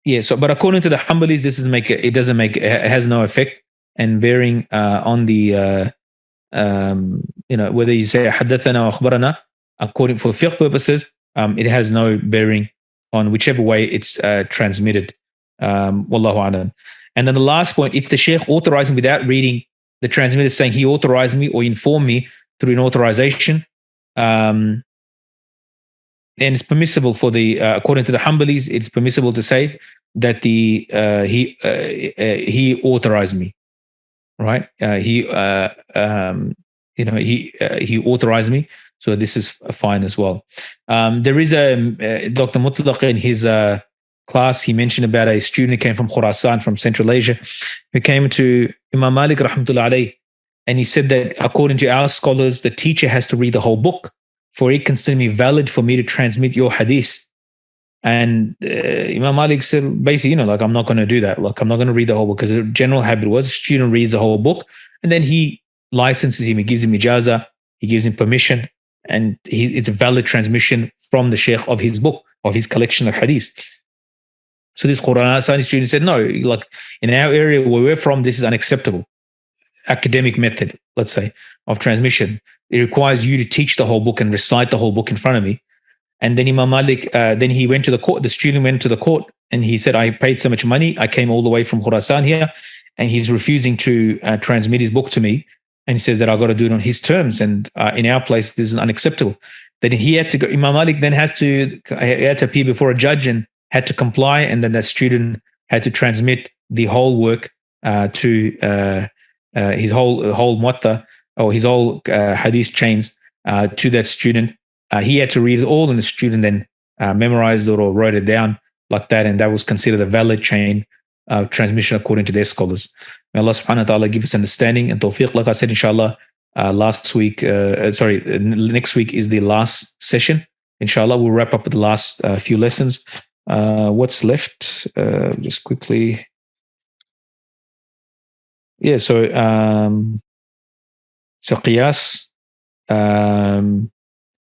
yeah. So, but according to the Hanbalis, this is it has no effect and bearing on the whether you say haddathana or akhbarana, according for fiqh purposes, it has no bearing on whichever way it's transmitted. Wallahu a'lam. And then the last point, if the Shaykh authorizing without reading, the transmitter saying he authorized me or informed me through an authorization, then it's permissible for the according to the Hanbalis, it's permissible to say that he authorized me, right? He authorized me, so this is fine as well. There is a Dr. Mutlaq in his class, he mentioned about a student who came from Khurasan, from Central Asia, who came to Imam Malik rahmatullah alayh, and he said that according to our scholars, the teacher has to read the whole book for it consider me valid for me to transmit your hadith. And Imam Malik said, basically, like, I'm not going to do that. Like, I'm not going to read the whole book, because the general habit was a student reads the whole book and then he licenses him, he gives him ijaza, he gives him permission, and it's a valid transmission from the Shaykh of his book, of his collection of hadith. So this Quran science student said, no, like in our area where we're from, this is unacceptable. Academic method, let's say, of transmission. It requires you to teach the whole book and recite the whole book in front of me. And then Imam Malik, then he went to the court, the student went to the court and he said, I paid so much money, I came all the way from Khurasan here, and he's refusing to transmit his book to me. And he says that I've got to do it on his terms. And in our place, this is unacceptable. Then he had to go, Imam Malik then had to appear before a judge and had to comply. And then that student had to transmit the whole work to his whole muwatta, or his whole hadith chains to that student. He had to read it all, and the student then memorized it or wrote it down like that, and that was considered a valid chain of transmission according to their scholars. May Allah subhanahu wa ta'ala give us understanding and tawfiq. Like I said, inshallah, next week is the last session. Inshallah, we'll wrap up with the last few lessons. What's left? Just quickly. Yeah, so qiyas,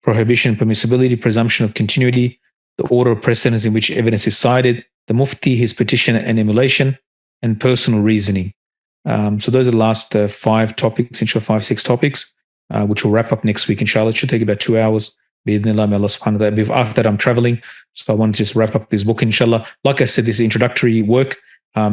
prohibition, permissibility, presumption of continuity, the order of precedence in which evidence is cited, the mufti, his petition and emulation, and personal reasoning. So those are the last 5 topics, inshallah, 5-6 topics, which will wrap up next week, inshallah. It should take about 2 hours. Bi-idhnillah, may Allah subhanahu wa ta'ala. After that, I'm traveling, so I want to just wrap up this book, inshallah. Like I said, this is introductory work,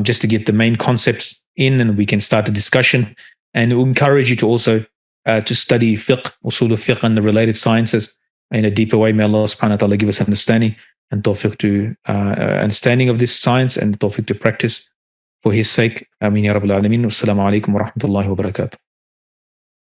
just to get the main concepts in, and we can start a discussion. And we encourage you to also to study fiqh, usul of fiqh, and the related sciences in a deeper way. May Allah subhanahu wa ta'ala give us understanding and tawfiq to understanding of this science, and tawfiq to practice for his sake. Ameen ya Rabbil Alameen. Wassalamu alaikum wa rahmatullahi wa barakatuh.